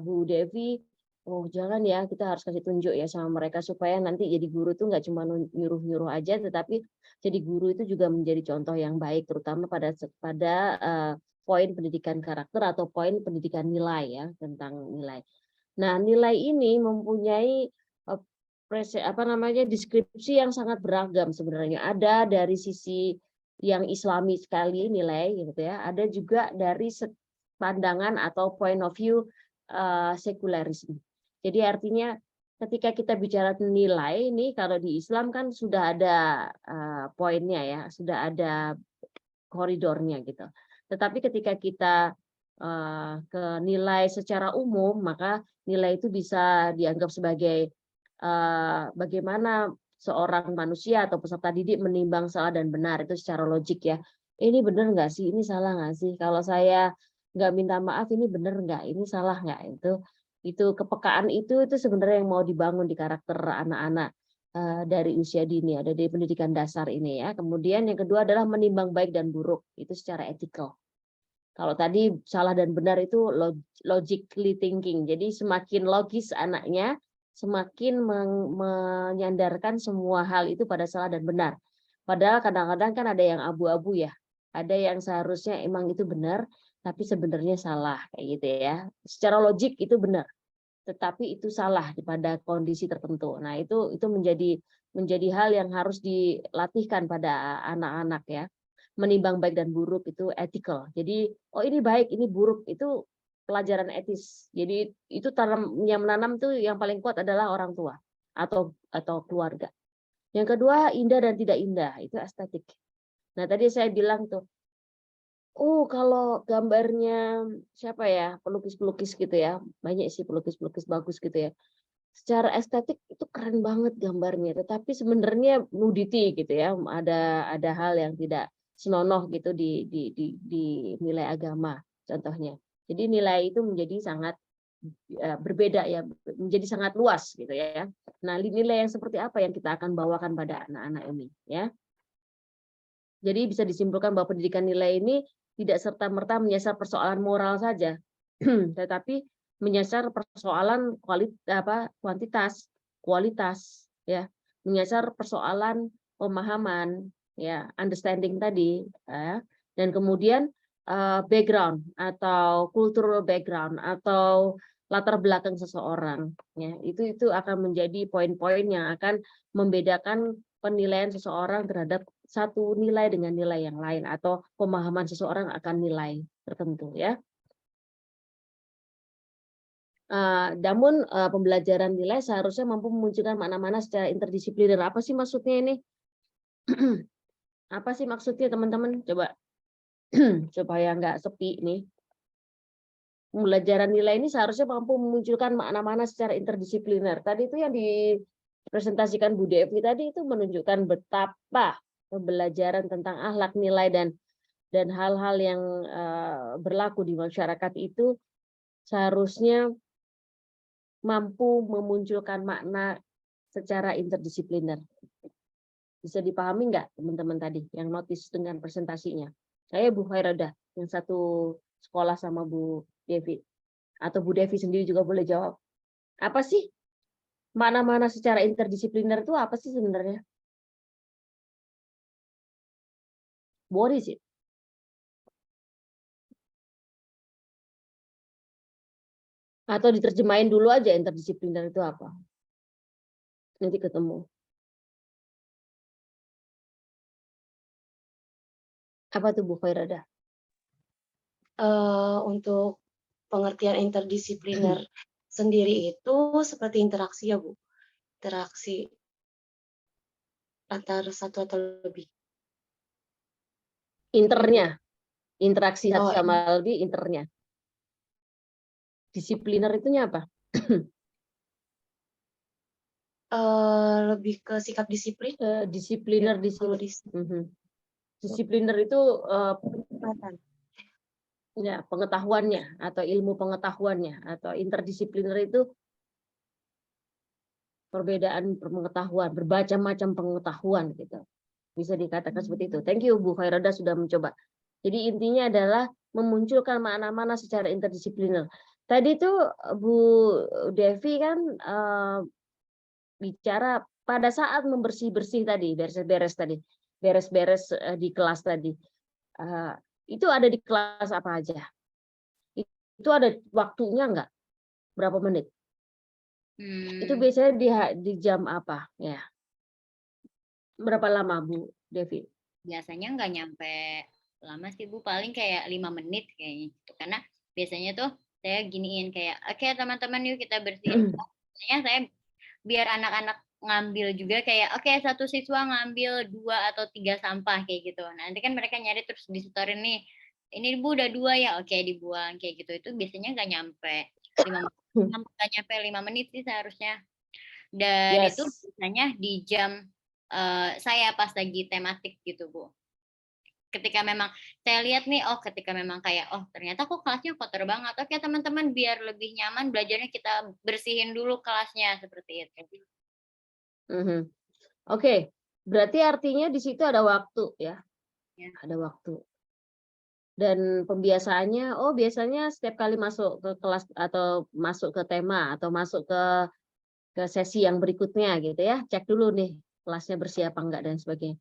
Bu Devi, oh jangan ya, kita harus kasih tunjuk ya sama mereka supaya nanti jadi guru tuh nggak cuma nyuruh-nyuruh aja, tetapi jadi guru itu juga menjadi contoh yang baik, terutama pada poin pendidikan karakter atau poin pendidikan nilai ya, tentang nilai. Nah, nilai ini mempunyai apa namanya, deskripsi yang sangat beragam sebenarnya. Ada dari sisi yang Islami sekali nilai gitu ya, ada juga dari pandangan atau point of view sekularisme. Jadi artinya ketika kita bicara nilai ini, kalau di Islam kan sudah ada poinnya ya, sudah ada koridornya gitu. Tetapi ketika kita ke nilai secara umum, maka nilai itu bisa dianggap sebagai bagaimana seorang manusia atau peserta didik menimbang salah dan benar itu secara logik ya. Ini benar nggak sih? Ini salah nggak sih? Kalau saya nggak minta maaf, ini benar nggak? Ini salah nggak? Itu kepekaan itu sebenarnya yang mau dibangun di karakter anak-anak dari usia dini, ada di pendidikan dasar ini ya. Kemudian yang kedua adalah menimbang baik dan buruk, itu secara etikal. Kalau tadi salah dan benar itu logically thinking, jadi semakin logis anaknya, semakin menyandarkan semua hal itu pada salah dan benar. Padahal kadang-kadang kan ada yang abu-abu ya, ada yang seharusnya emang itu benar, tapi sebenarnya salah kayak gitu ya. Secara logik itu benar, tetapi itu salah pada kondisi tertentu. Nah, itu menjadi hal yang harus dilatihkan pada anak-anak ya. Menimbang baik dan buruk itu ethical. Jadi, oh ini baik, ini buruk, itu pelajaran etis. Jadi itu yang menanam tuh yang paling kuat adalah orang tua atau keluarga. Yang kedua, indah dan tidak indah, itu estetik. Nah, tadi saya bilang tuh, kalau gambarnya siapa ya, pelukis-pelukis gitu ya, banyak sih pelukis-pelukis bagus gitu ya. Secara estetik itu keren banget gambarnya, tetapi sebenarnya nudity gitu ya, ada hal yang tidak senonoh gitu di nilai agama contohnya. Jadi nilai itu menjadi sangat berbeda ya, menjadi sangat luas gitu ya. Nah, nilai yang seperti apa yang kita akan bawakan pada anak-anak ini ya. Jadi bisa disimpulkan bahwa pendidikan nilai ini tidak serta-merta menyasar persoalan moral saja, tetapi menyasar persoalan kuantitas, kualitas, ya, menyasar persoalan pemahaman, ya, understanding tadi, ya, dan kemudian background atau cultural background atau latar belakang seseorang, ya, itu akan menjadi poin-poin yang akan membedakan penilaian seseorang terhadap satu nilai dengan nilai yang lain atau pemahaman seseorang akan nilai tertentu ya. Namun pembelajaran nilai seharusnya mampu memunculkan makna-makna secara interdisipliner. Apa sih maksudnya ini? Apa sih maksudnya teman-teman? Coba supaya nggak sepi nih. Pembelajaran nilai ini seharusnya mampu memunculkan makna-makna secara interdisipliner. Tadi itu yang dipresentasikan Bu Devi tadi itu menunjukkan betapa pembelajaran tentang akhlak, nilai dan hal-hal yang berlaku di masyarakat itu seharusnya mampu memunculkan makna secara interdisipliner. Bisa dipahami nggak teman-teman tadi yang notice dengan presentasinya? Saya Bu Khairada yang satu sekolah sama Bu Devi. Atau Bu Devi sendiri juga boleh jawab. Apa sih makna-makna secara interdisipliner itu apa sih sebenarnya? What is it? Atau diterjemahin dulu aja interdisipliner itu apa? Nanti ketemu. Apa tuh Bu Khairada? Untuk pengertian interdisipliner sendiri itu seperti interaksi ya Bu, interaksi antara satu atau lebih. Internya, interaksi satu Oh, sama lebih internya. Disipliner itunya apa? lebih ke sikap disiplin. Disipliner di Kalau sini. Disipliner itu ya pengetahuannya atau ilmu pengetahuannya atau interdisipliner itu perbedaan pengetahuan, bermacam-macam pengetahuan gitu. Bisa dikatakan seperti itu. Thank you Bu Khairada sudah mencoba. Jadi intinya adalah memunculkan makna-makna secara interdisipliner. Tadi itu Bu Devi kan bicara pada saat membersih-bersih tadi, beres-beres tadi, beres-beres di kelas tadi. Itu ada di kelas apa aja? Itu ada waktunya nggak? Berapa menit? Itu biasanya di jam apa? Ya. Berapa lama Bu Devi? Biasanya nggak nyampe lama sih Bu, paling kayak 5 menit kayaknya gitu. Karena biasanya tuh saya giniin kayak, oke teman-teman yuk kita bersihin. Biasanya saya biar anak-anak ngambil juga kayak, oke satu siswa ngambil 2 atau 3 sampah kayak gitu. Nanti kan mereka nyari terus disetorin nih, ini Bu udah 2 ya, oke dibuang kayak gitu. Itu biasanya nggak nyampe 5 menit sih seharusnya. Dan itu biasanya di jam saya pas lagi tematik gitu Bu. Ketika memang saya lihat nih, ketika memang kayak, ternyata kok kelasnya kotor banget. Oke teman-teman biar lebih nyaman belajarnya kita bersihin dulu kelasnya seperti itu. Oke, berarti artinya di situ ada waktu ya, ada waktu. Dan pembiasaannya, biasanya setiap kali masuk ke kelas atau masuk ke tema atau masuk ke sesi yang berikutnya gitu ya, cek dulu nih kelasnya bersih apa enggak dan sebagainya.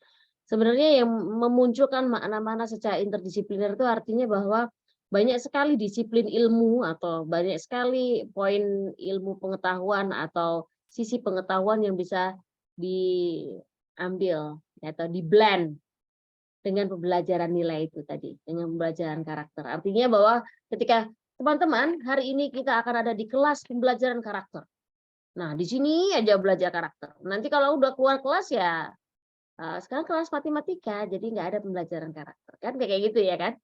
Sebenarnya yang memunculkan makna-makna secara interdisipliner itu artinya bahwa banyak sekali disiplin ilmu atau banyak sekali poin ilmu pengetahuan atau sisi pengetahuan yang bisa diambil atau di-blend dengan pembelajaran nilai itu tadi, dengan pembelajaran karakter. Artinya bahwa ketika teman-teman, hari ini kita akan ada di kelas pembelajaran karakter. Nah, di sini aja belajar karakter. Nanti kalau udah keluar kelas ya, sekarang kelas matematika, jadi nggak ada pembelajaran karakter. Kan kayak gitu ya kan?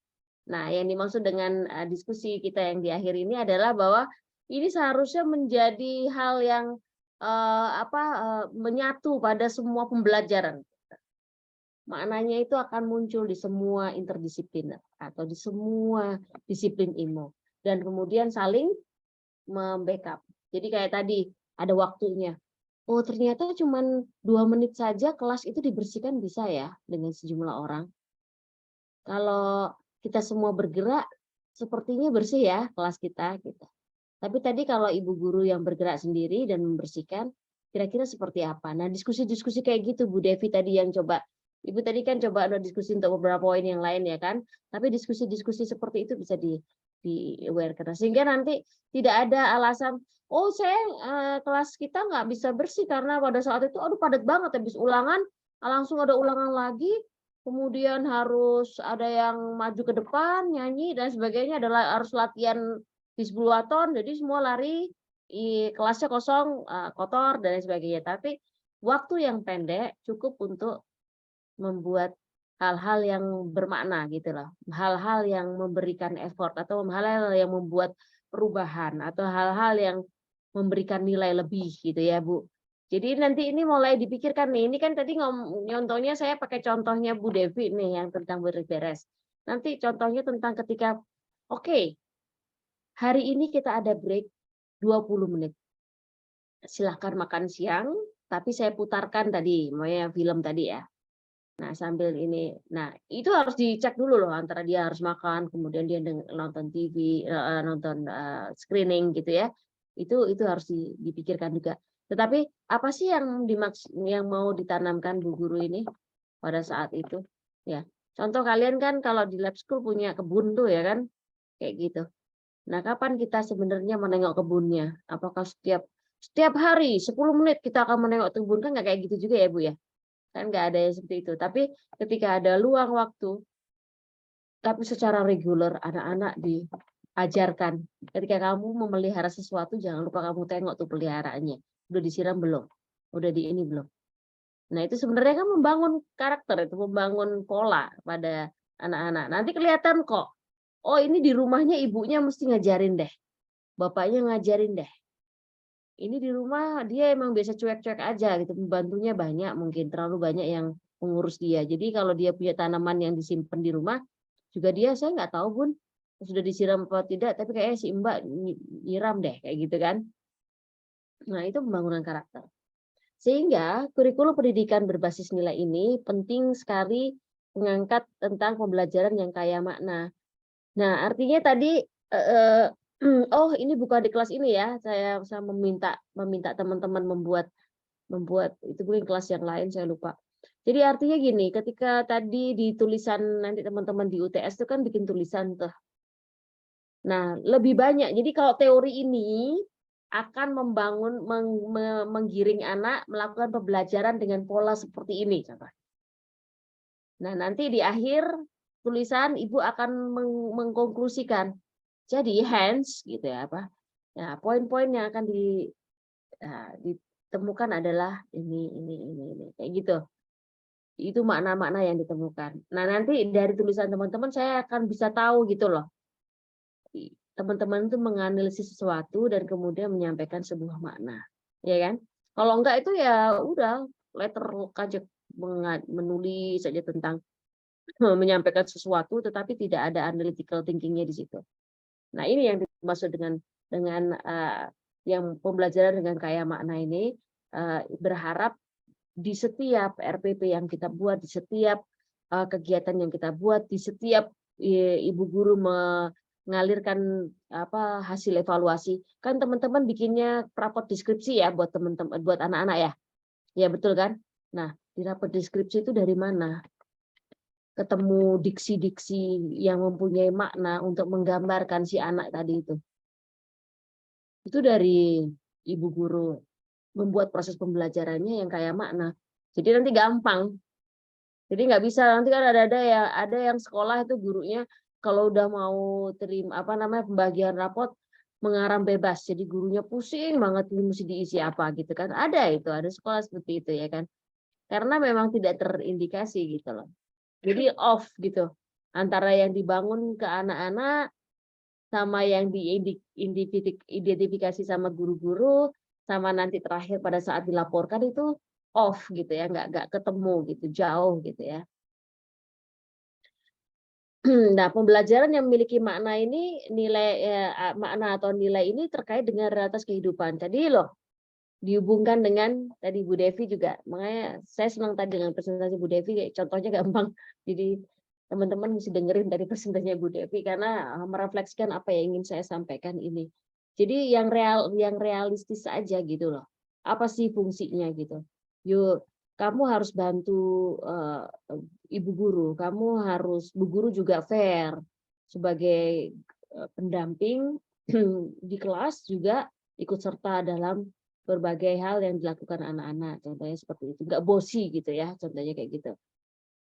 Nah, yang dimaksud dengan diskusi kita yang di akhir ini adalah bahwa ini seharusnya menjadi hal yang menyatu pada semua pembelajaran. Maknanya itu akan muncul di semua interdisipliner atau di semua disiplin ilmu dan kemudian saling membackup. Jadi kayak tadi ada waktunya. Oh, ternyata cuma 2 menit saja kelas itu dibersihkan bisa ya dengan sejumlah orang. Kalau kita semua bergerak, sepertinya bersih ya kelas kita. Gitu. Tapi tadi kalau ibu guru yang bergerak sendiri dan membersihkan, kira-kira seperti apa? Nah, diskusi-diskusi kayak gitu, Bu Devi tadi yang coba. Ibu tadi kan coba ada diskusi untuk beberapa poin yang lain ya kan. Tapi diskusi-diskusi seperti itu bisa di aware karena sehingga nanti tidak ada alasan, oh saya kelas kita nggak bisa bersih karena pada saat itu aduh padat banget habis ulangan langsung ada ulangan lagi. Kemudian harus ada yang maju ke depan, nyanyi, dan sebagainya. Adalah harus latihan bisbuluaton, jadi semua lari, kelasnya kosong, kotor, dan lain sebagainya. Tapi waktu yang pendek cukup untuk membuat hal-hal yang bermakna gitu loh. Hal-hal yang memberikan effort, atau hal-hal yang membuat perubahan, atau hal-hal yang memberikan nilai lebih gitu ya Bu. Jadi nanti ini mulai dipikirkan nih, ini kan tadi contohnya saya pakai contohnya Bu Devi nih yang tentang beres-beres. Nanti contohnya tentang ketika, oke, hari ini kita ada break 20 menit. Silahkan makan siang, tapi saya putarkan tadi, makanya film tadi ya. Nah sambil ini, nah itu harus dicek dulu loh antara dia harus makan, kemudian dia nonton TV, nonton screening gitu ya. Itu harus dipikirkan juga. Tetapi apa sih yang mau ditanamkan Bu Guru ini pada saat itu? Ya, contoh kalian kan kalau di lab school punya kebun tuh ya kan, kayak gitu. Nah, kapan kita sebenarnya menengok kebunnya? Apakah setiap hari 10 menit kita akan menengok kebun? Kan nggak kayak gitu juga ya Bu ya? Kan nggak ada yang seperti itu. Tapi ketika ada luang waktu, tapi secara reguler anak-anak diajarkan. Ketika kamu memelihara sesuatu, jangan lupa kamu tengok tuh peliharaannya. Udah disiram belum? Udah di ini belum? Nah itu sebenarnya kan membangun karakter, itu membangun pola pada anak-anak. Nanti kelihatan kok, oh ini di rumahnya ibunya mesti ngajarin deh. Bapaknya ngajarin deh. Ini di rumah dia emang biasa cuek-cuek aja gitu, membantunya banyak, mungkin terlalu banyak yang mengurus dia. Jadi kalau dia punya tanaman yang disimpan di rumah, juga dia saya nggak tahu Bun, sudah disiram atau tidak, tapi kayaknya si Mbak nyiram deh kayak gitu kan. Nah itu pembangunan karakter. Sehingga kurikulum pendidikan berbasis nilai ini penting sekali mengangkat tentang pembelajaran yang kaya makna. Nah artinya tadi oh ini bukan di kelas ini ya, saya meminta teman-teman membuat itu mungkin kelas yang lain saya lupa. Jadi artinya gini, ketika tadi di tulisan nanti teman-teman di UTS itu kan bikin tulisan tuh. Nah lebih banyak. Jadi kalau teori ini akan menggiring anak melakukan pembelajaran dengan pola seperti ini. Nah nanti di akhir tulisan ibu akan mengkonklusikan. Jadi hence gitu ya apa? Nah, poin-poin yang akan ditemukan adalah ini kayak gitu. Itu makna-makna yang ditemukan. Nah, nanti dari tulisan teman-teman saya akan bisa tahu gitu loh. Teman-teman itu menganalisis sesuatu dan kemudian menyampaikan sebuah makna. Ya kan? Kalau enggak itu ya udah letter aja menulis saja tentang menyampaikan sesuatu tetapi tidak ada analytical thinking-nya di situ. Nah, ini yang dimaksud dengan yang pembelajaran dengan kaya makna ini, berharap di setiap RPP yang kita buat, di setiap kegiatan yang kita buat, di setiap ibu guru mengalirkan hasil evaluasi. Kan teman-teman bikinnya rapot deskripsi ya buat teman-teman, buat anak-anak ya. Ya betul kan? Nah, di rapot deskripsi itu dari mana? Ketemu diksi-diksi yang mempunyai makna untuk menggambarkan si anak tadi itu. Itu dari ibu guru membuat proses pembelajarannya yang kaya makna. Jadi nanti gampang. Jadi nggak bisa nanti kan ada yang sekolah itu gurunya kalau udah mau terima pembagian rapot mengarang bebas, jadi gurunya pusing banget ini mesti diisi apa gitu kan. Ada sekolah seperti itu ya kan. Karena memang tidak terindikasi gitu loh. Jadi off gitu. Antara yang dibangun ke anak-anak sama yang diidentifikasi sama guru-guru sama nanti terakhir pada saat dilaporkan itu off gitu ya, nggak ketemu gitu, jauh gitu ya. Nah, pembelajaran yang memiliki makna ini makna atau nilai ini terkait dengan realitas kehidupan. Tadi loh dihubungkan dengan tadi Bu Devi juga. Makanya saya senang tadi dengan presentasi Bu Devi, contohnya gampang. Jadi teman-teman mesti dengerin dari presentasinya Bu Devi karena merefleksikan apa yang ingin saya sampaikan ini. Jadi yang realistis saja gitu loh. Apa sih fungsinya gitu. Yuk, kamu harus bantu ibu guru, Bu guru juga fair sebagai pendamping di kelas juga ikut serta dalam berbagai hal yang dilakukan anak-anak, contohnya seperti itu, nggak bosi gitu ya, contohnya kayak gitu.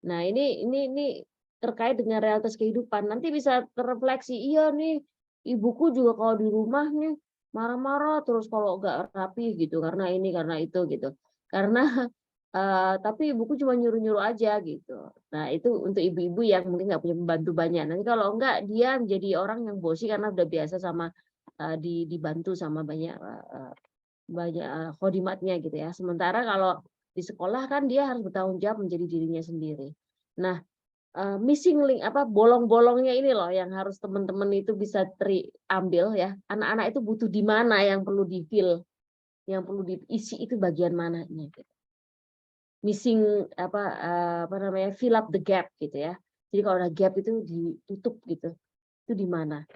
Nah ini terkait dengan realitas kehidupan, nanti bisa terrefleksi, iya nih ibuku juga kalau di rumah nih marah-marah terus kalau nggak rapi gitu, karena ini karena itu gitu, karena tapi ibuku cuma nyuruh-nyuruh aja gitu. Nah itu untuk ibu-ibu yang mungkin nggak punya pembantu banyak. Nanti kalau enggak dia menjadi orang yang bosi karena udah biasa sama dibantu sama banyak khodimatnya gitu ya. Sementara kalau di sekolah kan dia harus bertanggung jawab menjadi dirinya sendiri. Nah missing link bolong-bolongnya ini loh yang harus teman-teman itu bisa ambil ya. Anak-anak itu butuh di mana yang perlu di-fill, yang perlu diisi itu bagian mananya gitu. Missing fill up the gap gitu ya. Jadi kalau ada gap itu ditutup gitu. Itu di mana?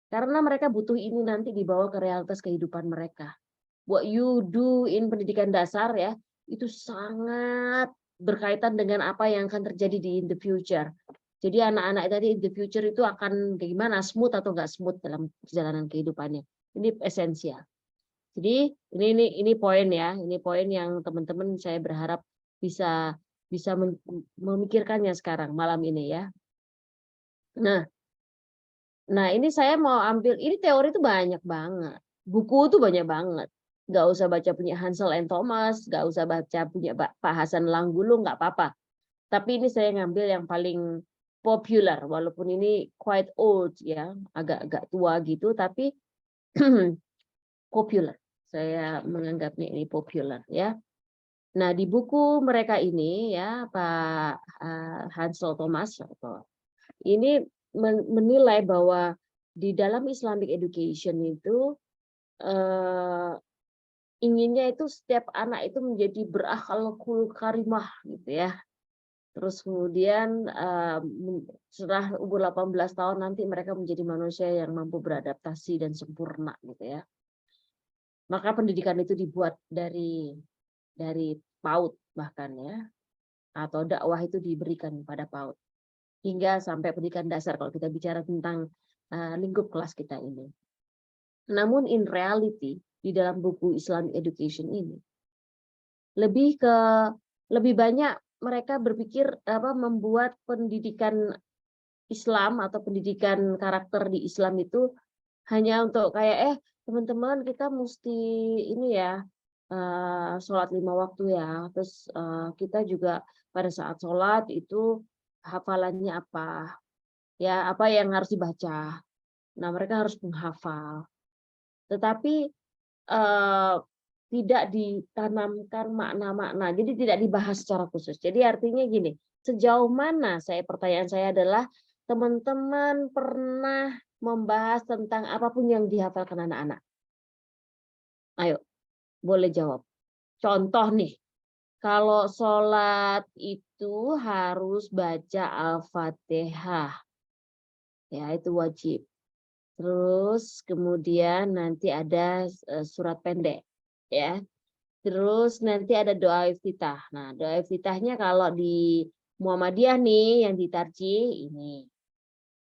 Karena mereka butuh ini nanti dibawa ke realitas kehidupan mereka. What you do in pendidikan dasar ya, itu sangat berkaitan dengan apa yang akan terjadi di in the future. Jadi anak-anak tadi in the future itu akan gimana, smooth atau enggak smooth dalam perjalanan kehidupannya. Ini esensial. Jadi ini poin ya, ini poin yang teman-teman saya berharap bisa memikirkannya sekarang malam ini ya. Nah ini saya mau ambil, ini teori itu banyak banget, buku itu banyak banget. Nggak usah baca punya Hansel and Thomas, nggak usah baca punya Pak Hasan Langgulung, nggak apa-apa. Tapi ini saya ngambil yang paling populer, walaupun ini quite old ya, agak-agak tua gitu, tapi populer. Saya menganggapnya ini populer ya. Nah di buku mereka ini ya Pak Hansel Thomas ini menilai bahwa di dalam Islamic education itu inginnya itu setiap anak itu menjadi berakhlakul karimah gitu ya. Terus kemudian setelah umur 18 tahun nanti mereka menjadi manusia yang mampu beradaptasi dan sempurna gitu ya. Maka pendidikan itu dibuat dari PAUD bahkan ya, atau dakwah itu diberikan pada PAUD hingga sampai pendidikan dasar kalau kita bicara tentang lingkup kelas kita ini. Namun in reality di dalam buku Islamic Education ini lebih banyak mereka berpikir membuat pendidikan Islam atau pendidikan karakter di Islam itu hanya untuk kayak teman-teman kita mesti ini ya sholat 5 waktu ya, terus kita juga pada saat sholat itu hafalannya apa ya, apa yang harus dibaca. Nah mereka harus menghafal, tetapi tidak ditanamkan makna-makna, jadi tidak dibahas secara khusus. Jadi artinya gini, sejauh mana pertanyaan saya adalah teman-teman pernah membahas tentang apapun yang dihafalkan anak-anak? Ayo, boleh jawab. Contoh nih, kalau sholat itu harus baca Al-Fatihah, ya itu wajib. Terus kemudian nanti ada surat pendek, ya. Terus nanti ada doa iftitah. Nah, doa iftitahnya kalau di Muhammadiyah nih yang ditarjih ini.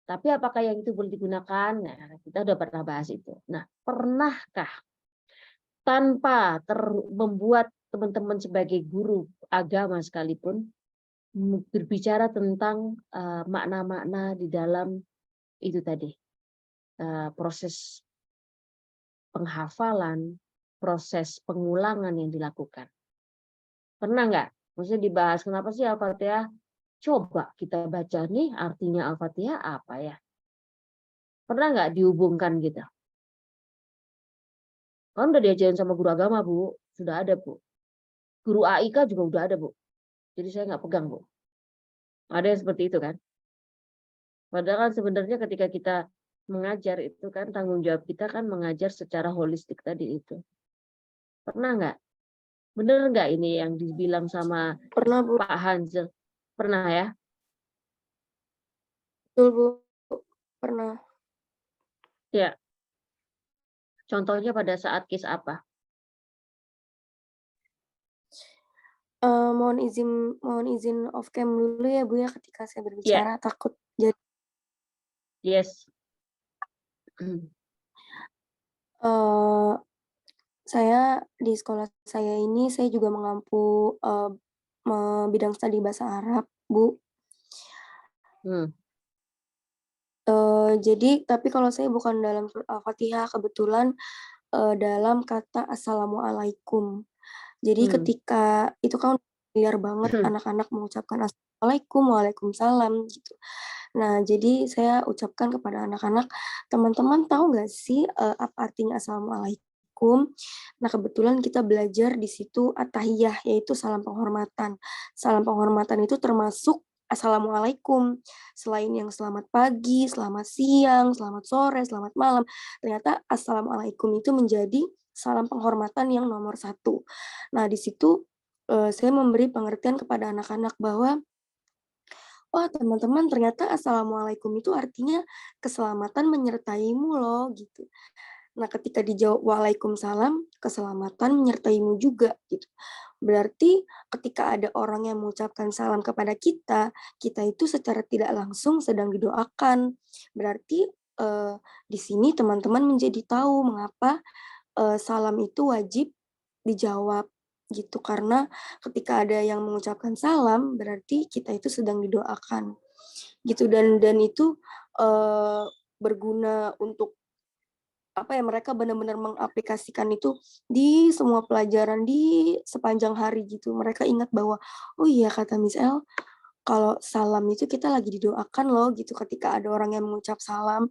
Tapi apakah yang itu boleh digunakan? Nah, kita udah pernah bahas itu. Nah, pernahkah tanpa membuat teman-teman sebagai guru agama sekalipun berbicara tentang makna-makna di dalam itu tadi, proses penghafalan, proses pengulangan yang dilakukan. Pernah nggak? Maksudnya dibahas kenapa sih Al-Fatihah? Coba kita baca nih artinya Al-Fatihah apa ya? Pernah nggak dihubungkan gitu? Kan udah diajarin sama guru agama, Bu. Sudah ada, Bu. Guru AIK juga udah ada, Bu. Jadi saya nggak pegang, Bu. Ada yang seperti itu kan? Padahal kan sebenarnya ketika kita mengajar itu kan tanggung jawab kita kan mengajar secara holistik tadi itu. Pernah nggak? Bener nggak ini yang dibilang sama Pernah, Bu. Pak Hansel? Pernah ya? Betul, Bu. Pernah. Ya. Contohnya pada saat case apa? Mohon izin off cam dulu ya, Bu, ya, ketika saya berbicara, takut jadi Yes. saya di sekolah saya ini saya juga mengampu bidang studi bahasa Arab, Bu. Jadi tapi kalau saya bukan dalam surat Al-Fatihah, kebetulan dalam kata Assalamualaikum. Jadi ketika itu kan familiar banget anak-anak mengucapkan Assalamualaikum, Waalaikumsalam gitu. Nah, jadi saya ucapkan kepada anak-anak, teman-teman tahu nggak sih apa artinya Assalamualaikum? Nah, kebetulan kita belajar di situ at-tahiyah, yaitu salam penghormatan. Salam penghormatan itu termasuk Assalamualaikum. Selain yang selamat pagi, selamat siang, selamat sore, selamat malam, ternyata Assalamualaikum itu menjadi salam penghormatan yang nomor 1. Nah, di situ saya memberi pengertian kepada anak-anak bahwa wah, teman-teman, ternyata Assalamualaikum itu artinya keselamatan menyertaimu loh, gitu. Nah, ketika dijawab Waalaikumsalam, keselamatan menyertaimu juga, gitu. Berarti ketika ada orang yang mengucapkan salam kepada kita, kita itu secara tidak langsung sedang didoakan. Berarti di sini teman-teman menjadi tahu mengapa salam itu wajib dijawab gitu, karena ketika ada yang mengucapkan salam berarti kita itu sedang didoakan gitu, dan itu berguna untuk apa ya, mereka benar-benar mengaplikasikan itu di semua pelajaran di sepanjang hari gitu. Mereka ingat bahwa oh iya kata Miss El, kalau salam itu kita lagi didoakan loh gitu, ketika ada orang yang mengucap salam,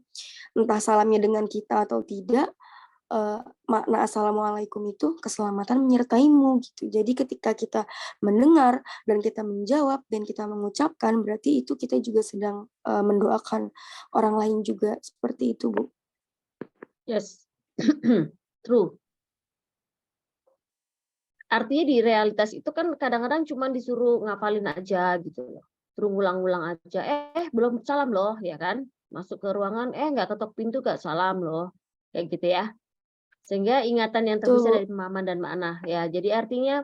entah salamnya dengan kita atau tidak, makna Assalamualaikum itu keselamatan menyertaimu gitu. Jadi ketika kita mendengar dan kita menjawab dan kita mengucapkan, berarti itu kita juga sedang mendoakan orang lain juga, seperti itu, Bu. Yes. True. Artinya di realitas itu kan kadang-kadang cuma disuruh ngapalin aja gitu loh. Terus ngulang-ngulang aja, belum salam loh, ya kan? Masuk ke ruangan, nggak ketok pintu gak salam loh. Kayak gitu ya. Sehingga ingatan yang terpisah dari pemahaman dan makna. Ya, jadi artinya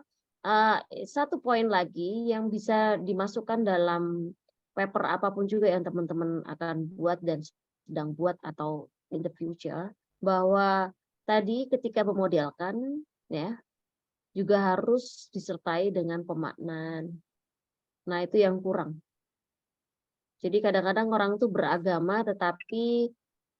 satu poin lagi yang bisa dimasukkan dalam paper apapun juga yang teman-teman akan buat dan sedang buat atau in the future, bahwa tadi ketika memodelkan ya juga harus disertai dengan pemaknaan. Nah, itu yang kurang. Jadi kadang-kadang orang tuh beragama tetapi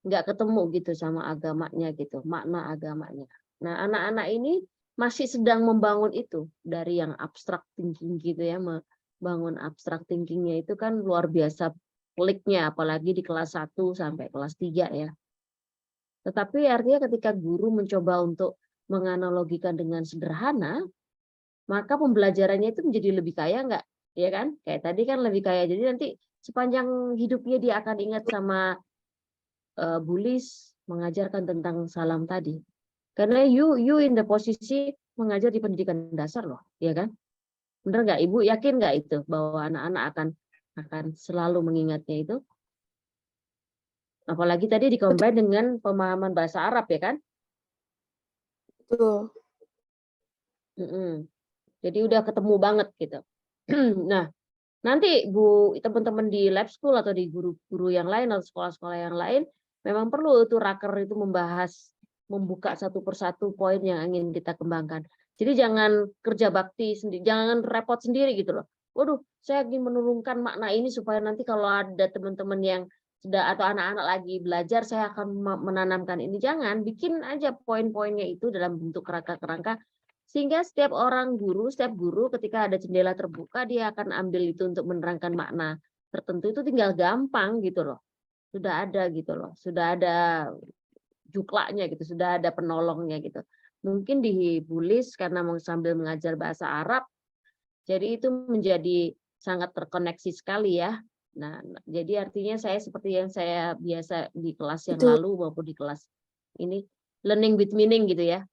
nggak ketemu gitu sama agamanya gitu, makna agamanya. Nah, anak-anak ini masih sedang membangun itu dari yang abstrak thinking gitu ya, membangun abstrak thinkingnya itu kan luar biasa peliknya, apalagi di kelas 1 sampai kelas 3 ya. Tetapi artinya ketika guru mencoba untuk menganalogikan dengan sederhana, maka pembelajarannya itu menjadi lebih kaya nggak? Ya kan? Kayak tadi kan lebih kaya. Jadi nanti sepanjang hidupnya dia akan ingat sama Bulis mengajarkan tentang salam tadi. Karena you in the posisi mengajar di pendidikan dasar loh, ya kan? Benar nggak Ibu? Yakin nggak itu bahwa anak-anak akan selalu mengingatnya itu? Apalagi tadi dikombin dengan pemahaman bahasa Arab ya kan? Betul. Jadi udah ketemu banget gitu. Nah, nanti Bu, teman-teman di lab school atau di guru-guru yang lain atau sekolah-sekolah yang lain, memang perlu itu raker itu membuka satu persatu poin yang ingin kita kembangkan. Jadi jangan kerja bakti sendiri, jangan repot sendiri gitu loh. Waduh, saya ingin menurunkan makna ini supaya nanti kalau ada teman-teman yang sudah atau anak-anak lagi belajar, saya akan menanamkan ini. Jangan, bikin aja poin-poinnya itu dalam bentuk kerangka-kerangka, sehingga setiap guru ketika ada jendela terbuka, dia akan ambil itu untuk menerangkan makna tertentu, itu tinggal gampang gitu loh. Sudah ada gitu loh, sudah ada juklaknya gitu, sudah ada penolongnya gitu. Mungkin di Bulis karena mau sambil mengajar bahasa Arab, jadi itu menjadi sangat terkoneksi sekali ya. Nah, jadi artinya saya seperti yang saya biasa di kelas yang Betul. lalu maupun di kelas ini, learning with meaning gitu ya.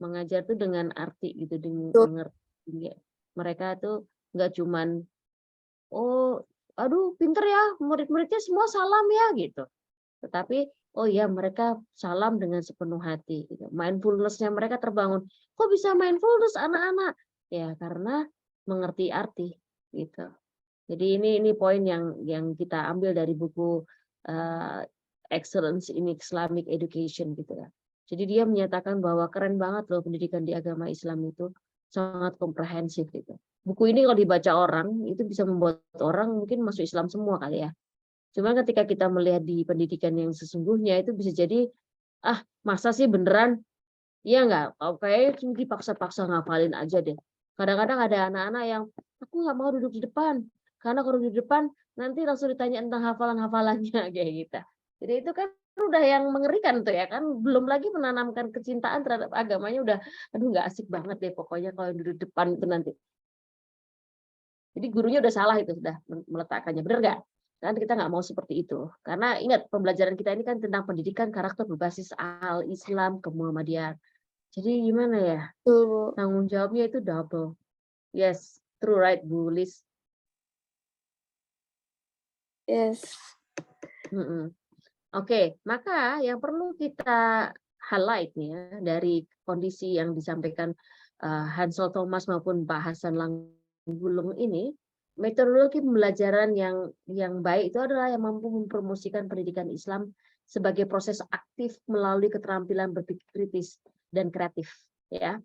Mengajar tuh dengan arti gitu, dengan Betul. mengerti. Mereka tuh nggak cuman, oh, aduh pinter ya, murid-muridnya semua salam ya gitu. Tetapi, oh ya mereka salam dengan sepenuh hati. Gitu. Mindfulness-nya mereka terbangun. Kok bisa mindfulness anak-anak? Ya karena mengerti arti gitu. Jadi ini poin yang kita ambil dari buku Excellence in Islamic Education gitu ya. Jadi dia menyatakan bahwa keren banget loh pendidikan di agama Islam itu sangat komprehensif gitu. Buku ini kalau dibaca orang itu bisa membuat orang mungkin masuk Islam semua kali ya. Cuma ketika kita melihat di pendidikan yang sesungguhnya itu bisa jadi masa sih beneran. Iya nggak? Kayak dipaksa-paksa ngafalin aja deh. Kadang-kadang ada anak-anak yang, aku nggak mau duduk di depan. Karena kalau di depan, nanti langsung ditanya tentang hafalan-hafalannya, kayak gitu. Jadi itu kan udah yang mengerikan tuh ya kan. Belum lagi menanamkan kecintaan terhadap agamanya udah, aduh nggak asik banget deh pokoknya kalau duduk di depan itu nanti. Jadi gurunya udah salah itu, sudah meletakkannya. Bener nggak? Kan kita nggak mau seperti itu. Karena ingat, pembelajaran kita ini kan tentang pendidikan karakter berbasis al-Islam ke Muhammadiyah. Jadi gimana ya? Betul, Bu. Tanggung jawabnya itu double. Yes, true right, Bu Lis. Yes. Oke, maka yang perlu kita highlight nih ya, dari kondisi yang disampaikan Hansel Thomas maupun Pak Hasan Langgulung ini, metodologi pembelajaran yang baik itu adalah yang mampu mempromosikan pendidikan Islam sebagai proses aktif melalui keterampilan berpikir kritis dan kreatif. Ya,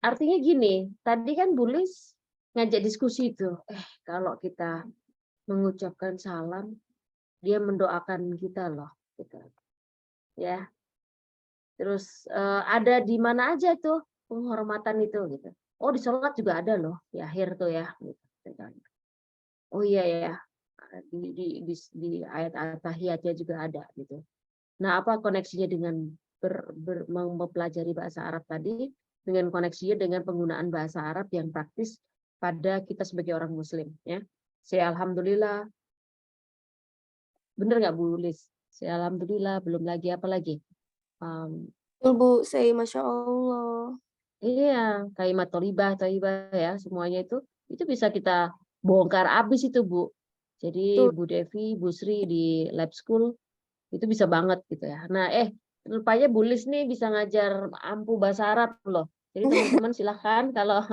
artinya gini, tadi kan Bu Lis ngajak diskusi itu, kalau kita mengucapkan salam, dia mendoakan kita loh, gitu. Ya. Terus ada di mana aja tuh penghormatan itu, gitu. Oh di sholat juga ada loh, di akhir tuh ya. Gitu. Oh iya ya, di ayat tahiyatnya juga ada gitu. Nah apa koneksinya dengan mempelajari bahasa Arab tadi? Dengan koneksinya dengan penggunaan bahasa Arab yang praktis pada kita sebagai orang Muslim. Ya, saya alhamdulillah. Bener nggak Bu Lis? Saya alhamdulillah, belum lagi apa lagi? Betul, Bu. Saya Masya Allah. Iya, kalimat tholibah ya, semuanya itu bisa kita bongkar abis itu Bu. Jadi Betul. Bu Devi, Bu Sri di lab school itu bisa banget gitu ya. Nah, rupanya Bu Lis nih bisa ngajar ampuh bahasa Arab loh. Jadi teman-teman silahkan kalau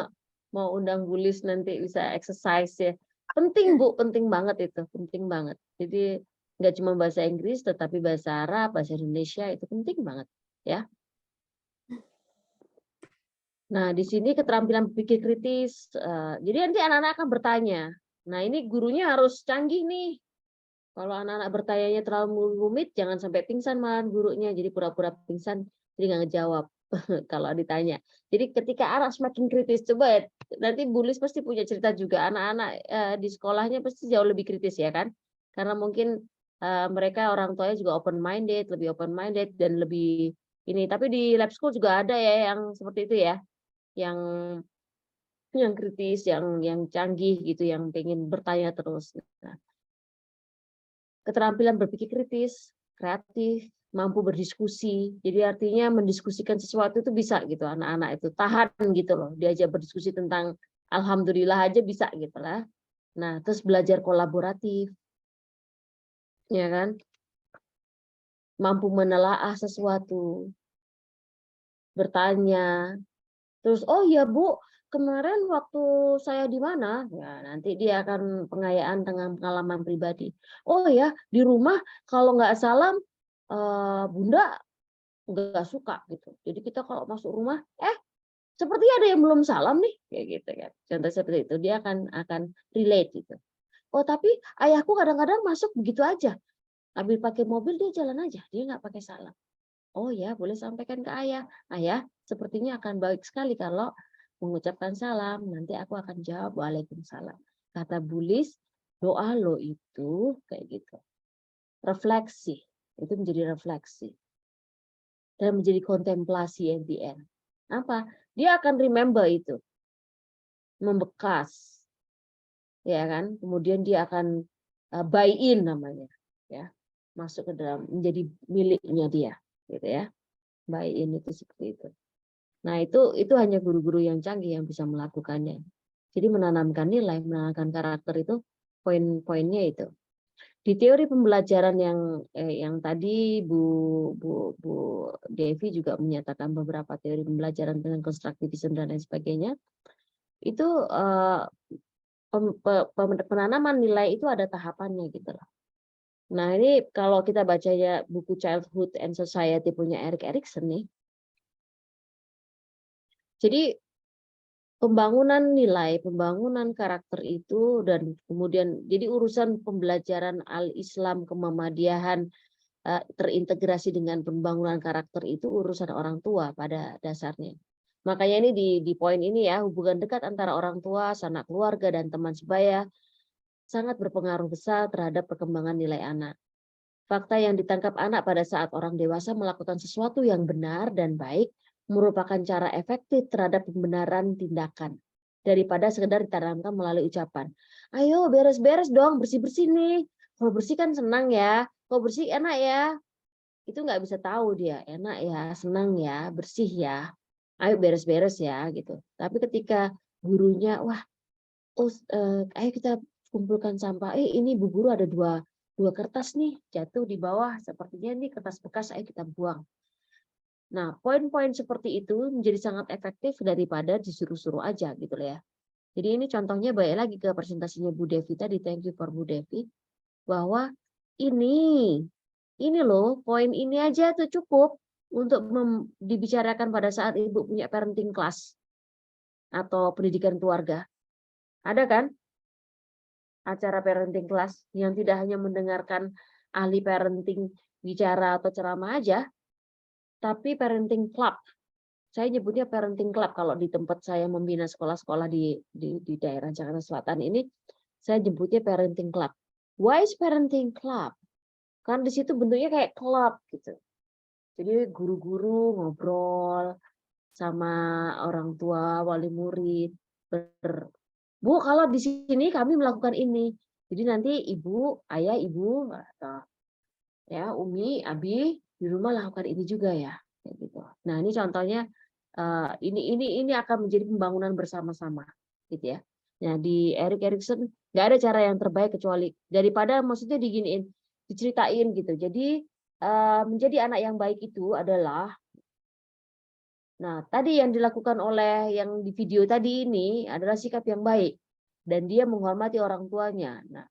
mau undang Bu Lis nanti bisa exercise ya. Penting Bu, penting banget itu, penting banget. Jadi nggak cuma bahasa Inggris, tetapi bahasa Arab, bahasa Indonesia itu penting banget ya. Nah, di sini keterampilan berpikir kritis. Jadi nanti anak-anak akan bertanya. Nah, ini gurunya harus canggih nih. Kalau anak-anak bertanya terlalu rumit, jangan sampai pingsan malah gurunya. Jadi pura-pura pingsan, jadi nggak ngejawab kalau ditanya. Jadi ketika anak semakin kritis, coba ya, nanti Bu Lis pasti punya cerita juga. Anak-anak di sekolahnya pasti jauh lebih kritis ya kan? Karena mungkin mereka orang tuanya juga open minded, lebih open minded dan lebih ini. Tapi di lab school juga ada ya yang seperti itu ya. Yang kritis, yang canggih gitu, yang pengen bertanya terus. Nah, keterampilan berpikir kritis, kreatif, mampu berdiskusi. Jadi artinya mendiskusikan sesuatu itu bisa gitu, anak-anak itu tahan gitu loh. Diajak berdiskusi tentang alhamdulillah aja bisa gitu lah. Nah, terus belajar kolaboratif. Ya kan? Mampu menelaah sesuatu. Bertanya. Terus, oh ya Bu, kemarin waktu saya di mana? Ya, nanti dia akan pengayaan dengan pengalaman pribadi. Oh ya, di rumah kalau nggak salam, Bunda nggak suka gitu. Jadi kita kalau masuk rumah, seperti ada yang belum salam nih, kayak gitu kan. Contoh seperti itu, dia akan relate gitu. Oh, tapi ayahku kadang-kadang masuk begitu aja. Ambil pakai mobil dia jalan aja, dia nggak pakai salam. Oh ya, boleh sampaikan ke ayah. Ayah, sepertinya akan baik sekali kalau mengucapkan salam. Nanti aku akan jawab waalaikumsalam. Kata Bulis, doa lo itu kayak gitu. Refleksi, itu menjadi refleksi. Dan menjadi kontemplasi at the end. Apa? Dia akan remember itu. Membekas. Ya kan? Kemudian dia akan buy in namanya, ya. Masuk ke dalam, menjadi miliknya dia, gitu ya. Buy in itu seperti itu. Nah, itu hanya guru-guru yang canggih yang bisa melakukannya. Jadi menanamkan nilai, menanamkan karakter itu poin-poinnya itu. Di teori pembelajaran yang tadi Bu Devi juga menyatakan beberapa teori pembelajaran dengan konstruktivisme dan lain sebagainya, itu penanaman nilai itu ada tahapannya gitu loh. Nah, ini kalau kita bacanya buku Childhood and Society punya Erik Erikson nih. Jadi pembangunan nilai, pembangunan karakter itu, dan kemudian jadi urusan pembelajaran al-Islam, kemuhamadiyahan terintegrasi dengan pembangunan karakter itu urusan orang tua pada dasarnya. Makanya ini di poin ini ya, hubungan dekat antara orang tua, sanak keluarga, dan teman sebaya sangat berpengaruh besar terhadap perkembangan nilai anak. Fakta yang ditangkap anak pada saat orang dewasa melakukan sesuatu yang benar dan baik merupakan cara efektif terhadap pembenaran tindakan daripada sekedar ditanamkan melalui ucapan. Ayo beres-beres dong, bersih-bersih nih. Kalau bersih kan senang ya. Kalau bersih enak ya. Itu nggak bisa tahu dia, enak ya, senang ya, bersih ya. Ayo beres-beres ya gitu. Tapi ketika gurunya, wah, ayo kita kumpulkan sampah. Ini Bu Guru ada dua kertas nih jatuh di bawah, sepertinya ini kertas bekas, ayo kita buang. Nah, poin-poin seperti itu menjadi sangat efektif daripada disuruh-suruh aja gitu loh ya. Jadi ini contohnya balik lagi ke presentasinya Bu Devi tadi, thank you for Bu Devi, bahwa ini loh, poin ini aja tuh cukup untuk dibicarakan pada saat Ibu punya parenting class atau pendidikan keluarga. Ada kan? Acara parenting class yang tidak hanya mendengarkan ahli parenting bicara atau ceramah aja, tapi parenting club. Saya nyebutnya parenting club kalau di tempat saya membina sekolah-sekolah di daerah Jakarta Selatan ini, saya nyebutnya parenting club. Why is parenting club? Kan di situ bentuknya kayak club gitu. Jadi guru-guru ngobrol sama orang tua, wali murid, Bu, kalau di sini kami melakukan ini. Jadi nanti ibu, ayah, ibu, atau ya Umi, Abi di rumah lakukan ini juga ya. Kayak gitu. Nah, ini contohnya ini akan menjadi pembangunan bersama-sama, gitu ya. Nah, di Erik Erikson nggak ada cara yang terbaik kecuali daripada maksudnya diginiin, diceritain gitu. Jadi menjadi anak yang baik itu adalah, nah, tadi yang dilakukan oleh yang di video tadi ini adalah sikap yang baik dan dia menghormati orang tuanya. Nah,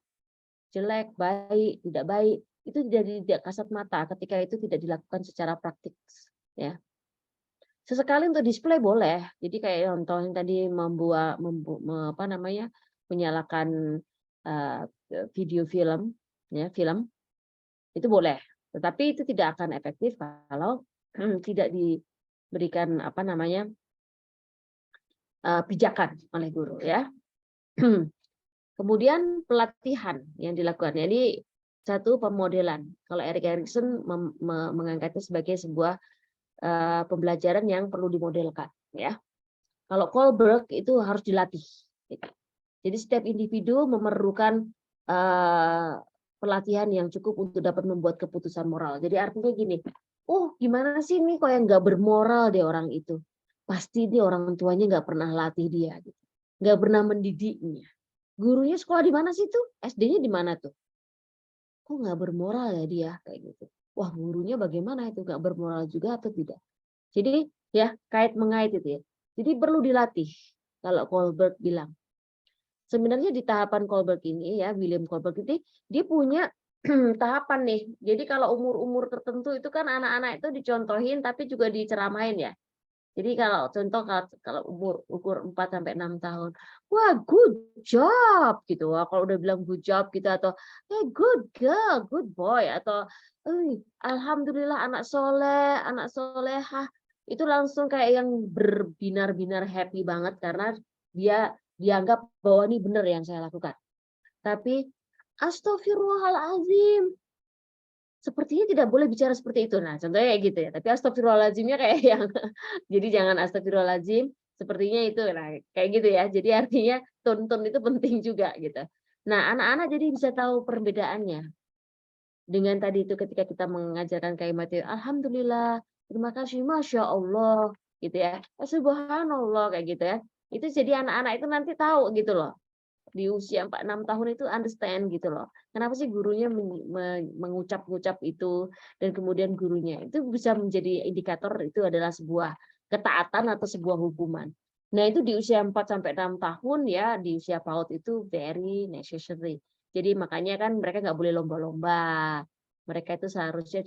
jelek, baik, tidak baik itu tidak kasat mata ketika itu tidak dilakukan secara praktik, ya. Sesekali untuk display boleh. Jadi kayak contoh yang tadi menyalakan video film, ya, film itu boleh. Tetapi itu tidak akan efektif kalau tidak diberikan pijakan oleh guru, ya. Kemudian pelatihan yang dilakukan. Jadi satu pemodelan. Kalau Erik Erikson mengangkatnya sebagai sebuah pembelajaran yang perlu dimodelkan, ya. Kalau Kohlberg itu harus dilatih. Jadi setiap individu memerlukan pelatihan yang cukup untuk dapat membuat keputusan moral. Jadi artinya gini, gimana sih nih kok yang nggak bermoral deh orang itu? Pasti dia orang tuanya nggak pernah latih dia, gitu. Nggak pernah mendidiknya. Gurunya sekolah di mana sih tuh? SD-nya di mana tuh? Kok nggak bermoral ya dia kayak gitu? Wah, gurunya bagaimana itu, nggak bermoral juga atau tidak? Jadi ya mengait itu ya. Jadi perlu dilatih. Kalau Kohlberg bilang, sebenarnya di tahapan Kohlberg ini ya, William Kohlberg ini dia punya tahapan nih. Jadi kalau umur-umur tertentu itu kan anak-anak itu dicontohin tapi juga diceramain ya. Jadi kalau contoh kalau ukur 4 sampai 6 tahun, wah good job gitu. Wah, kalau udah bilang good job gitu atau good girl, good boy atau alhamdulillah anak soleh, anak solehah, itu langsung kayak yang berbinar-binar happy banget karena dia dianggap bahwa ini benar yang saya lakukan. Tapi astagfirullahalazim, sepertinya tidak boleh bicara seperti itu. Nah, contohnya kayak gitu ya. Tapi astagfirullahaladzimnya kayak yang jadi jangan astagfirullahaladzim, sepertinya itu. Nah, kayak gitu ya. Jadi artinya tone itu penting juga gitu. Nah, anak-anak jadi bisa tahu perbedaannya. Dengan tadi itu ketika kita mengajarkan kalimat itu, alhamdulillah, terima kasih, masya Allah, gitu ya. Subhanallah kayak gitu ya. Itu jadi anak-anak itu nanti tahu gitu loh. Di usia 4-6 tahun itu understand gitu loh. Kenapa sih gurunya mengucap-ngucap itu dan kemudian gurunya itu bisa menjadi indikator itu adalah sebuah ketaatan atau sebuah hukuman. Nah, itu di usia 4 sampai 6 tahun ya, di usia PAUD itu very necessary. Jadi makanya kan mereka nggak boleh lomba-lomba. Mereka itu seharusnya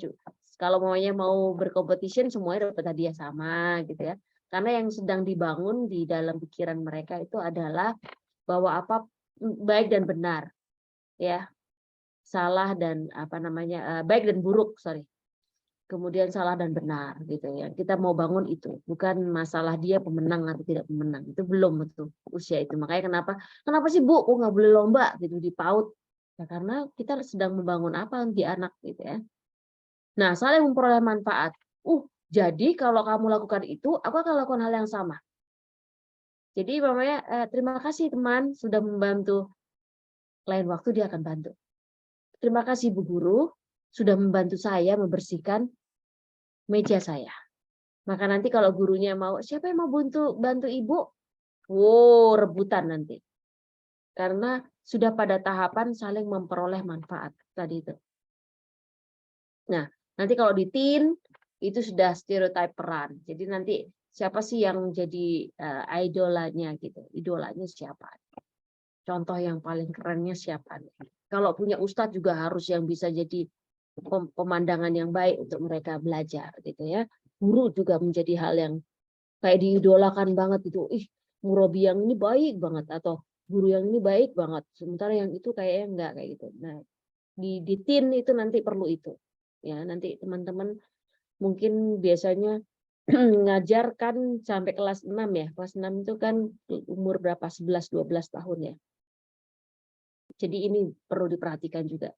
kalau mau berkompetisi semuanya dapat hadiah sama gitu ya. Karena yang sedang dibangun di dalam pikiran mereka itu adalah bahwa apa baik dan benar, ya, salah dan baik dan buruk, kemudian salah dan benar, gitu ya. Kita mau bangun itu, bukan masalah dia pemenang atau tidak pemenang, itu belum betul usia itu. Makanya kenapa sih Bu, kok nggak boleh lomba gitu di PAUD? Ya karena kita sedang membangun apa di anak, gitu ya. Nah, saling memperoleh manfaat. Jadi kalau kamu lakukan itu, aku akan lakukan hal yang sama. Jadi terima kasih teman sudah membantu. Lain waktu dia akan bantu. Terima kasih Bu Guru sudah membantu saya membersihkan meja saya. Maka nanti kalau gurunya mau, siapa yang mau bantu Ibu? Rebutan nanti. Karena sudah pada tahapan saling memperoleh manfaat tadi itu. Nah, nanti kalau di teen itu sudah stereotip peran. Jadi nanti siapa sih yang jadi idolanya gitu? Idolanya siapa? Contoh yang paling kerennya siapa? Kalau punya ustadz juga harus yang bisa jadi pemandangan yang baik untuk mereka belajar gitu ya. Guru juga menjadi hal yang kayak diidolakan banget itu. Murabi yang ini baik banget atau guru yang ini baik banget. Sementara yang itu kayaknya enggak kayak gitu. Nah, di teen itu nanti perlu itu. Ya, nanti teman-teman mungkin biasanya ngajarkan sampai kelas 6 ya. Kelas 6 itu kan umur berapa? 11-12 tahun ya. Jadi ini perlu diperhatikan juga.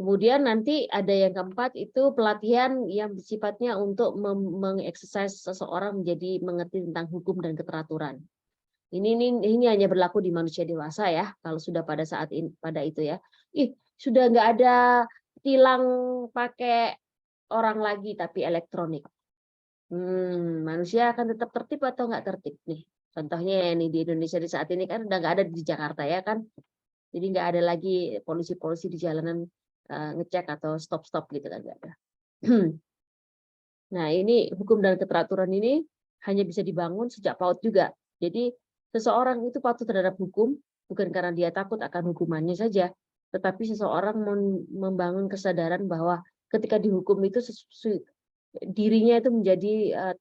Kemudian nanti ada yang keempat itu pelatihan yang sifatnya untuk mengeksersis seseorang menjadi mengerti tentang hukum dan keteraturan. Ini hanya berlaku di manusia dewasa ya. Kalau sudah pada saat ini pada itu ya. Sudah nggak ada tilang pakai orang lagi tapi elektronik. Manusia akan tetap tertib atau nggak tertib nih? Contohnya ini di Indonesia di saat ini kan udah nggak ada di Jakarta ya kan. Jadi nggak ada lagi polisi-polisi di jalanan ngecek atau stop-stop gitu kan nggak ada. Nah ini hukum dan keteraturan ini hanya bisa dibangun sejak PAUD juga. Jadi seseorang itu patuh terhadap hukum bukan karena dia takut akan hukumannya saja, tetapi seseorang membangun kesadaran bahwa ketika dihukum itu dirinya itu menjadi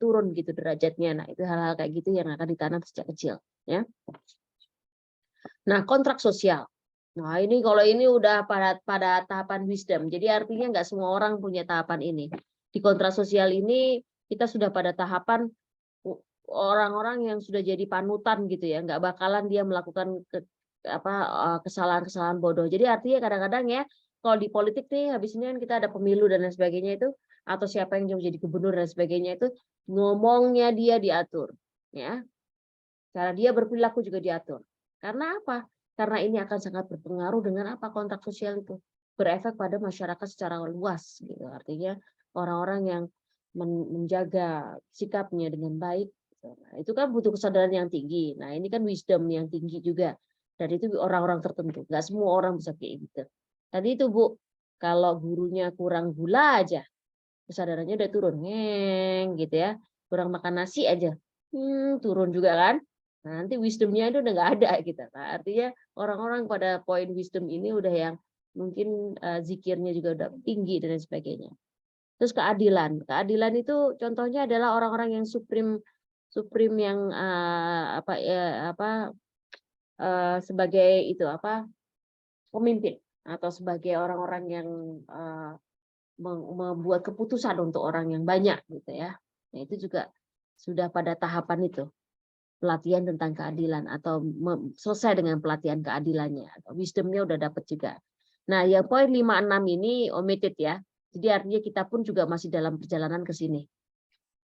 turun gitu derajatnya. Nah itu hal-hal kayak gitu yang akan ditanam sejak kecil. Ya. Nah kontrak sosial. Nah, kalau ini udah pada tahapan wisdom. Jadi artinya nggak semua orang punya tahapan ini. Di kontrak sosial ini kita sudah pada tahapan orang-orang yang sudah jadi panutan gitu ya. Nggak bakalan dia melakukan kesalahan-kesalahan bodoh. Jadi artinya kadang-kadang ya kalau di politik nih habis ini kan kita ada pemilu dan lain sebagainya itu atau siapa yang menjadi gubernur dan sebagainya itu ngomongnya dia diatur. Ya. Cara dia berperilaku juga diatur. Karena apa? Karena ini akan sangat berpengaruh dengan apa kontrak sosial itu berefek pada masyarakat secara luas gitu. Artinya orang-orang yang menjaga sikapnya dengan baik nah, itu kan butuh kesadaran yang tinggi. Nah, ini kan wisdom yang tinggi juga. Dan itu orang-orang tertentu. Nggak semua orang bisa kayak gitu. Tadi itu Bu, kalau gurunya kurang gula aja, kesadarannya udah turun. Gitu ya. Kurang makan nasi aja. Turun juga kan. Nah, nanti wisdomnya itu udah nggak ada gitu. Nah, artinya orang-orang pada poin wisdom ini udah yang mungkin zikirnya juga udah tinggi dan lain sebagainya. Terus keadilan. Keadilan itu contohnya adalah orang-orang yang supreme yang sebagai itu pemimpin atau sebagai orang-orang yang membuat keputusan untuk orang yang banyak gitu ya. Nah, itu juga sudah pada tahapan itu pelatihan tentang keadilan atau selesai dengan pelatihan keadilannya atau wisdomnya udah dapat juga. Nah, yang poin 5-6 ini omitted ya. Jadi artinya kita pun juga masih dalam perjalanan ke sini.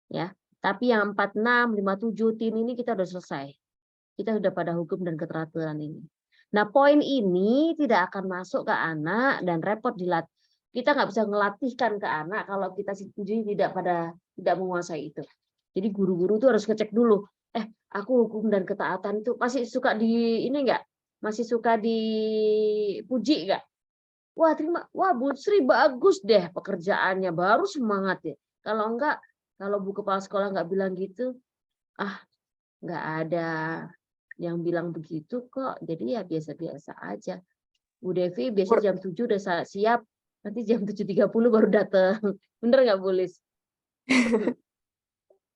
Ya. Tapi yang 46, 57, tin ini kita udah selesai. Kita sudah pada hukum dan keteraturan ini. Nah, poin ini tidak akan masuk ke anak dan repot dilatih. Kita nggak bisa ngelatihkan ke anak kalau kita sendiri tidak menguasai itu. Jadi guru-guru tuh harus ngecek dulu. Aku hukum dan ketaatan itu masih suka di ini nggak? Masih suka dipuji nggak? Wah, terima. Wah, Bu Sri bagus deh pekerjaannya, baru semangat ya. Kalau enggak, kalau Bu Kepala Sekolah nggak bilang gitu, nggak ada yang bilang begitu kok. Jadi ya biasa-biasa aja. Bu Devi biasanya jam 7 udah siap, nanti jam 7.30 baru datang. Bener nggak, Bu Lis?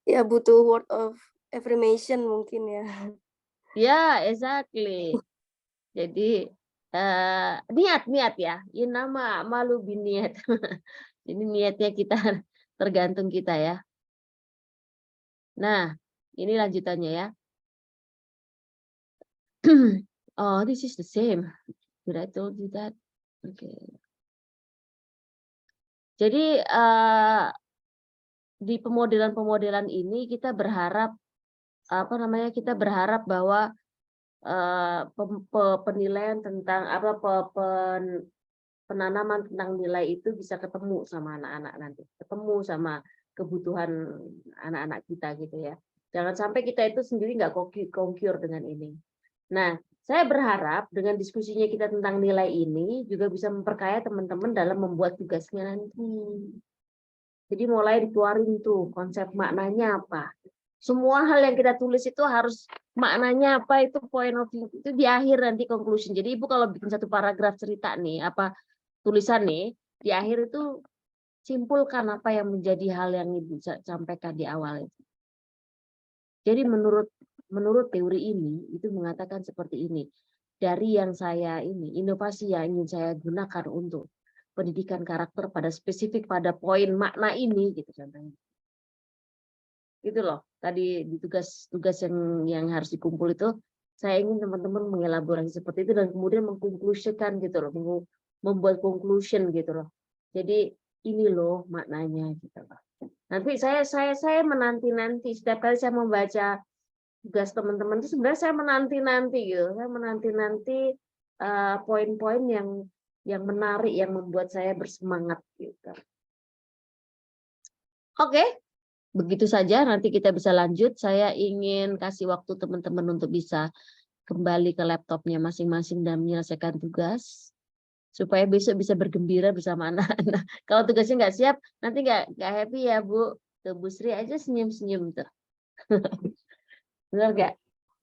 Ya butuh word of affirmation mungkin ya. Ya, exactly. Jadi niat ya. Ini nama malu biniat. Ini niatnya kita tergantung kita ya. Nah, ini lanjutannya ya. Oh, this is the same. Did I told you that? Okay. Jadi di pemodelan ini kita berharap kita berharap bahwa penilaian tentang penanaman tentang nilai itu bisa ketemu sama anak-anak nanti, ketemu sama kebutuhan anak-anak kita gitu ya. Jangan sampai kita itu sendiri nggak kongkur dengan ini. Nah, saya berharap dengan diskusinya kita tentang nilai ini juga bisa memperkaya teman-teman dalam membuat tugasnya nanti. Jadi mulai dikeluarin tuh konsep maknanya apa. Semua hal yang kita tulis itu harus maknanya apa, itu point of view itu di akhir nanti conclusion. Jadi Ibu kalau bikin satu paragraf cerita nih, tulisan nih, di akhir itu simpulkan apa yang menjadi hal yang Ibu sampaikan di awal itu. Jadi menurut teori ini itu mengatakan seperti ini. Dari yang saya inovasi yang ingin saya gunakan untuk pendidikan karakter pada spesifik pada poin makna ini gitu contohnya. Itu loh. Tadi di tugas yang harus dikumpul itu saya ingin teman-teman mengelaborasi seperti itu dan kemudian mengkonklusikan gitu loh, membuat conclusion gitu loh. Jadi ini loh maknanya gitu loh. Nanti saya menanti setiap kali saya membaca tugas teman-teman itu sebenarnya saya menanti gitu. Saya menanti poin-poin yang menarik yang membuat saya bersemangat gitu. Oke. Begitu saja, nanti kita bisa lanjut. Saya ingin kasih waktu teman-teman untuk bisa kembali ke laptopnya masing-masing dan menyelesaikan tugas. Supaya besok bisa bergembira bersama anak-anak. Kalau tugasnya nggak siap, nanti nggak happy ya Bu. Tuh Bu Sri aja senyum-senyum tuh. Benar nggak?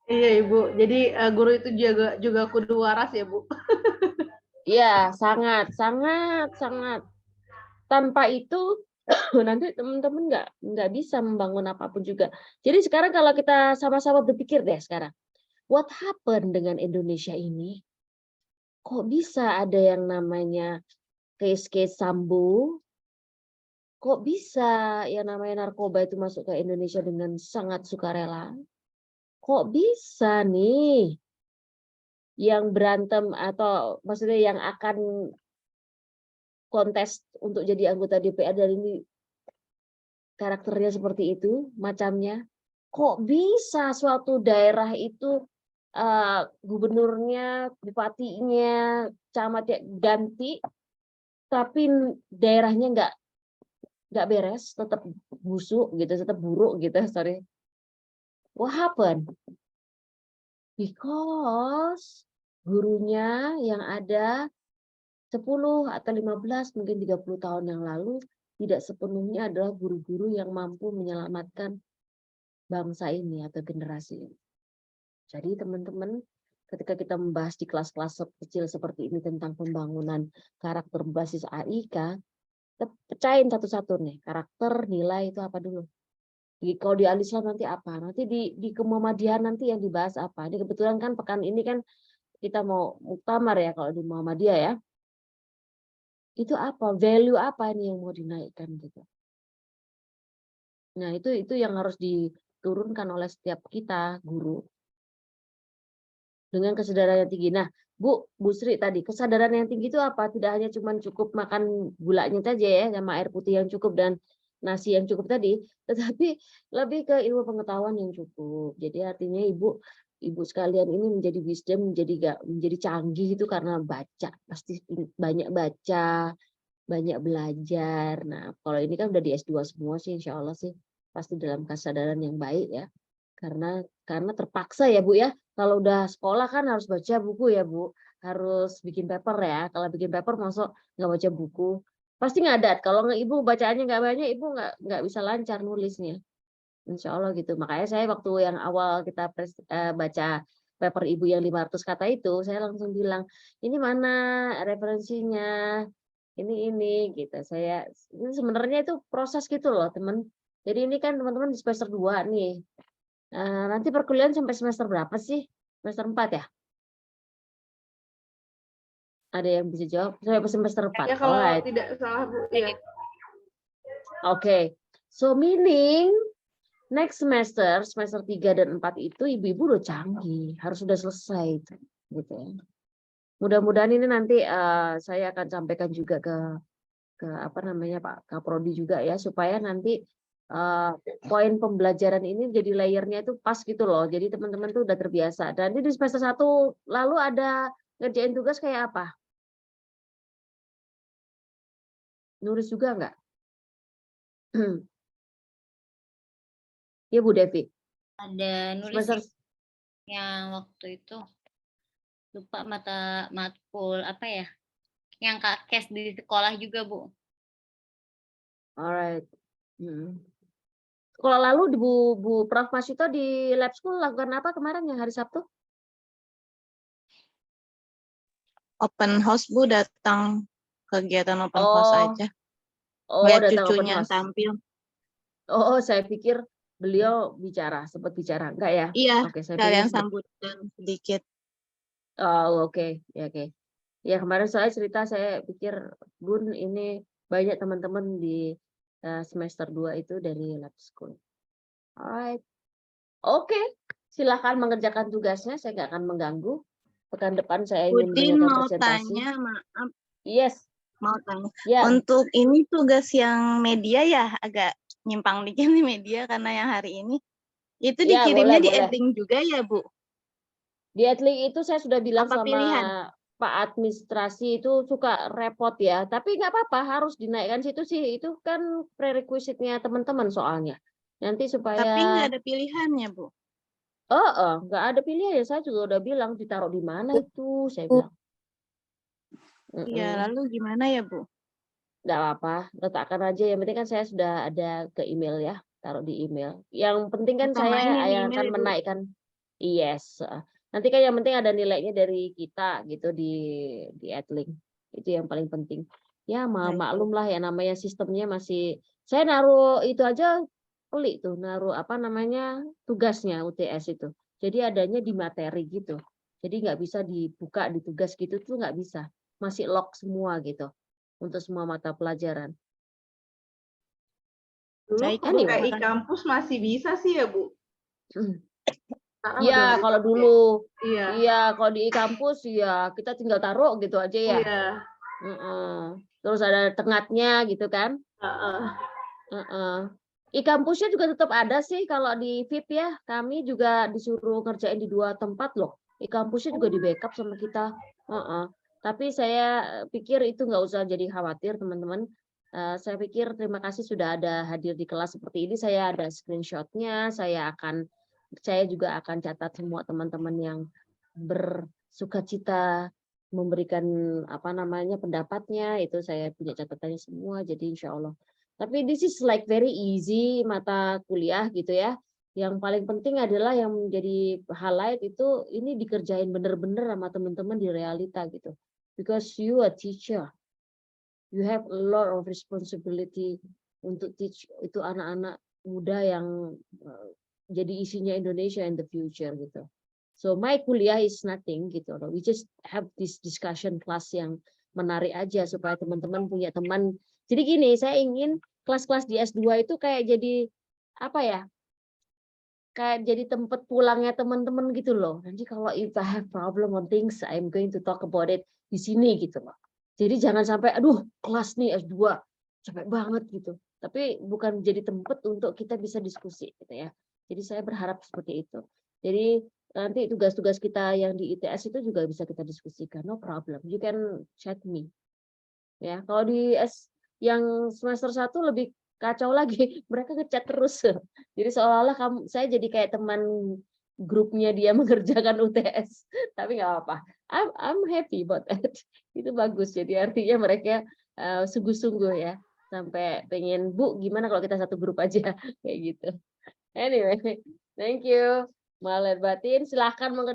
Iya Ibu, jadi guru itu juga kudu waras ya Bu. Iya, sangat. Tanpa itu nanti teman-teman nggak bisa membangun apapun juga. Jadi sekarang kalau kita sama-sama berpikir deh sekarang, what happened dengan Indonesia ini? Kok bisa ada yang namanya case Sambo? Kok bisa yang namanya narkoba itu masuk ke Indonesia dengan sangat sukarela? Kok bisa nih yang berantem atau maksudnya yang akan kontes untuk jadi anggota DPR dari ini karakternya seperti itu, macamnya. Kok bisa suatu daerah itu gubernurnya, bupatinya, camatnya ganti, tapi daerahnya nggak beres, tetap busuk gitu, tetap buruk gitu, sorry. What happened? Because gurunya yang ada 10 atau 15 mungkin 30 tahun yang lalu tidak sepenuhnya adalah guru-guru yang mampu menyelamatkan bangsa ini atau generasi ini. Jadi teman-teman, ketika kita membahas di kelas-kelas kecil seperti ini tentang pembangunan karakter berbasis AIK, Kita pecahin satu-satu nih, karakter, nilai itu apa dulu. Kalau di Al-Islam nanti apa? Nanti di Kemuhammadiyah nanti yang dibahas apa? Ini kebetulan kan pekan ini kan kita mau muktamar ya kalau di Muhammadiyah ya. Itu apa? Value apa ini yang mau dinaikkan gitu. Nah, itu yang harus diturunkan oleh setiap kita, guru. Dengan kesadaran yang tinggi. Nah, Bu Sri tadi, kesadaran yang tinggi itu apa? Tidak hanya cuma cukup makan gulanya saja ya, sama air putih yang cukup dan nasi yang cukup tadi, tetapi lebih ke ilmu pengetahuan yang cukup. Jadi artinya ibu sekalian ini menjadi wisdom, menjadi canggih itu karena baca, pasti banyak baca, banyak belajar. Nah, kalau ini kan udah di S2 semua sih, insya Allah sih pasti dalam kesadaran yang baik ya. Karena terpaksa ya Bu ya. Kalau udah sekolah kan harus baca buku ya Bu, harus bikin paper ya. Kalau bikin paper masuk nggak baca buku, pasti ngadat. Kalau Ibu bacaannya nggak banyak, Ibu nggak bisa lancar nulisnya. Insya Allah gitu. Makanya saya waktu yang awal kita baca paper Ibu yang 500 kata itu, saya langsung bilang, ini mana referensinya, ini gitu. Ini sebenarnya itu proses gitu loh teman. Jadi ini kan teman-teman di semester 2 nih. Nanti perkuliahan sampai semester berapa sih? Semester 4 ya? Ada yang bisa jawab? Sampai semester 4. Ya kalau Alright. tidak salah Bu, ya. Oke. So meaning next semester 3 dan 4 itu ibu-ibu udah canggih, harus sudah selesai gitu ya. Mudah-mudahan ini nanti saya akan sampaikan juga ke apa namanya Pak Kaprodi juga ya, supaya nanti poin pembelajaran ini jadi layernya itu pas gitu loh. Jadi teman-teman tuh udah terbiasa. Dan di semester 1 lalu ada ngerjain tugas kayak apa? Nulis juga enggak? Ya Bu Devi. Ada nulis Semester yang waktu itu lupa matkul apa ya? Yang case di sekolah juga Bu. alright. Kalau lalu di Bu Prof Masito di lab school lakukan apa kemarin yang hari Sabtu? Open house Bu, datang kegiatan open house aja. Lihat Datang open cucunya house. tampil. Saya pikir beliau sempat bicara, enggak ya? Iya, Oke, saya kalian pikir sambutan sedikit. oke. Ya kemarin saya cerita, saya pikir Bun ini banyak teman-teman di semester 2 itu dari lab school. Alright. Oke, silakan mengerjakan tugasnya, saya nggak akan mengganggu. Pekan depan saya ingin Udin mendengarkan mau presentasi. tanya, maaf. Yes. Mau tanya. Ya. Untuk ini tugas yang media ya agak nyimpang dikit nih media karena yang hari ini. Itu Ya, dikirimnya di boleh. editing juga ya Bu? Di Adlink itu saya sudah bilang Apa sama pilihan? Pak administrasi itu suka repot ya, tapi nggak apa-apa, harus dinaikkan situ sih, itu kan prerequisite-nya teman-teman soalnya. Nanti supaya Tapi nggak ada pilihannya Bu. nggak ada pilihan ya, saya juga udah bilang ditaruh di mana itu, saya bilang. Iya, lalu gimana ya Bu? Nggak apa-apa, letakkan aja, yang penting kan saya sudah ada ke email ya, taruh di email. Yang penting kan Utamain saya yang di yang email akan ya, Bu. menaikkan, yes. Nanti kan yang penting ada nilainya dari kita gitu di Adlink. Itu yang paling penting. Ya maklum lah ya, namanya sistemnya masih, saya naruh itu aja pelik tuh, naruh apa namanya tugasnya UTS itu. Jadi adanya di materi gitu. Jadi nggak bisa dibuka di tugas gitu tuh nggak bisa. Masih lock semua gitu untuk semua mata pelajaran. Dulu Baik, kalau Bu. kayak kampus masih bisa sih ya Bu. Sekarang Iya, udah kalau nggak dulu. Iya. Iya, kalau di kampus ya kita tinggal taruh gitu aja ya. Iya. Terus ada tengahnya gitu kan. I-kampusnya juga tetap ada sih kalau di VIP ya. Kami juga disuruh ngerjain di 2 tempat loh. I-kampusnya juga di backup sama kita. Tapi saya pikir itu nggak usah jadi khawatir teman-teman. Saya pikir terima kasih sudah ada hadir di kelas seperti ini. Saya ada screenshotnya. Saya juga akan catat semua teman-teman yang bersukacita memberikan apa namanya pendapatnya, itu saya punya catatannya semua, jadi insya Allah. Tapi this is like very easy mata kuliah gitu ya. Yang paling penting adalah yang menjadi highlight itu ini dikerjain bener-bener sama teman-teman di realita gitu. Because you a teacher. you have a lot of responsibility untuk teach itu anak-anak muda yang jadi isinya Indonesia in the future gitu. So my kuliah is nothing gitu loh. We just have this discussion class yang menarik aja supaya teman-teman punya teman. Jadi gini, saya ingin kelas-kelas di S2 itu kayak jadi apa ya? Kayak jadi tempat pulangnya teman-teman gitu loh. Nanti kalau if I have problem on things, I'm going to talk about it di sini gitu loh. Jadi jangan sampai aduh kelas nih S2 capek banget gitu. Tapi bukan jadi tempat untuk kita bisa diskusi gitu ya. Jadi saya berharap seperti itu. Jadi nanti tugas-tugas kita yang di ITS itu juga bisa kita diskusikan, no problem. You can chat me. Ya, kalau di yang semester 1 lebih kacau lagi, mereka ngechat terus. Jadi seolah-olah saya jadi kayak teman grupnya dia mengerjakan UTS, tapi nggak apa-apa. I'm happy about that. Itu bagus. Jadi artinya mereka sungguh-sungguh ya, sampai pengen Bu gimana kalau kita satu grup aja kayak gitu. Anyway, thank you. Malah batin silahkan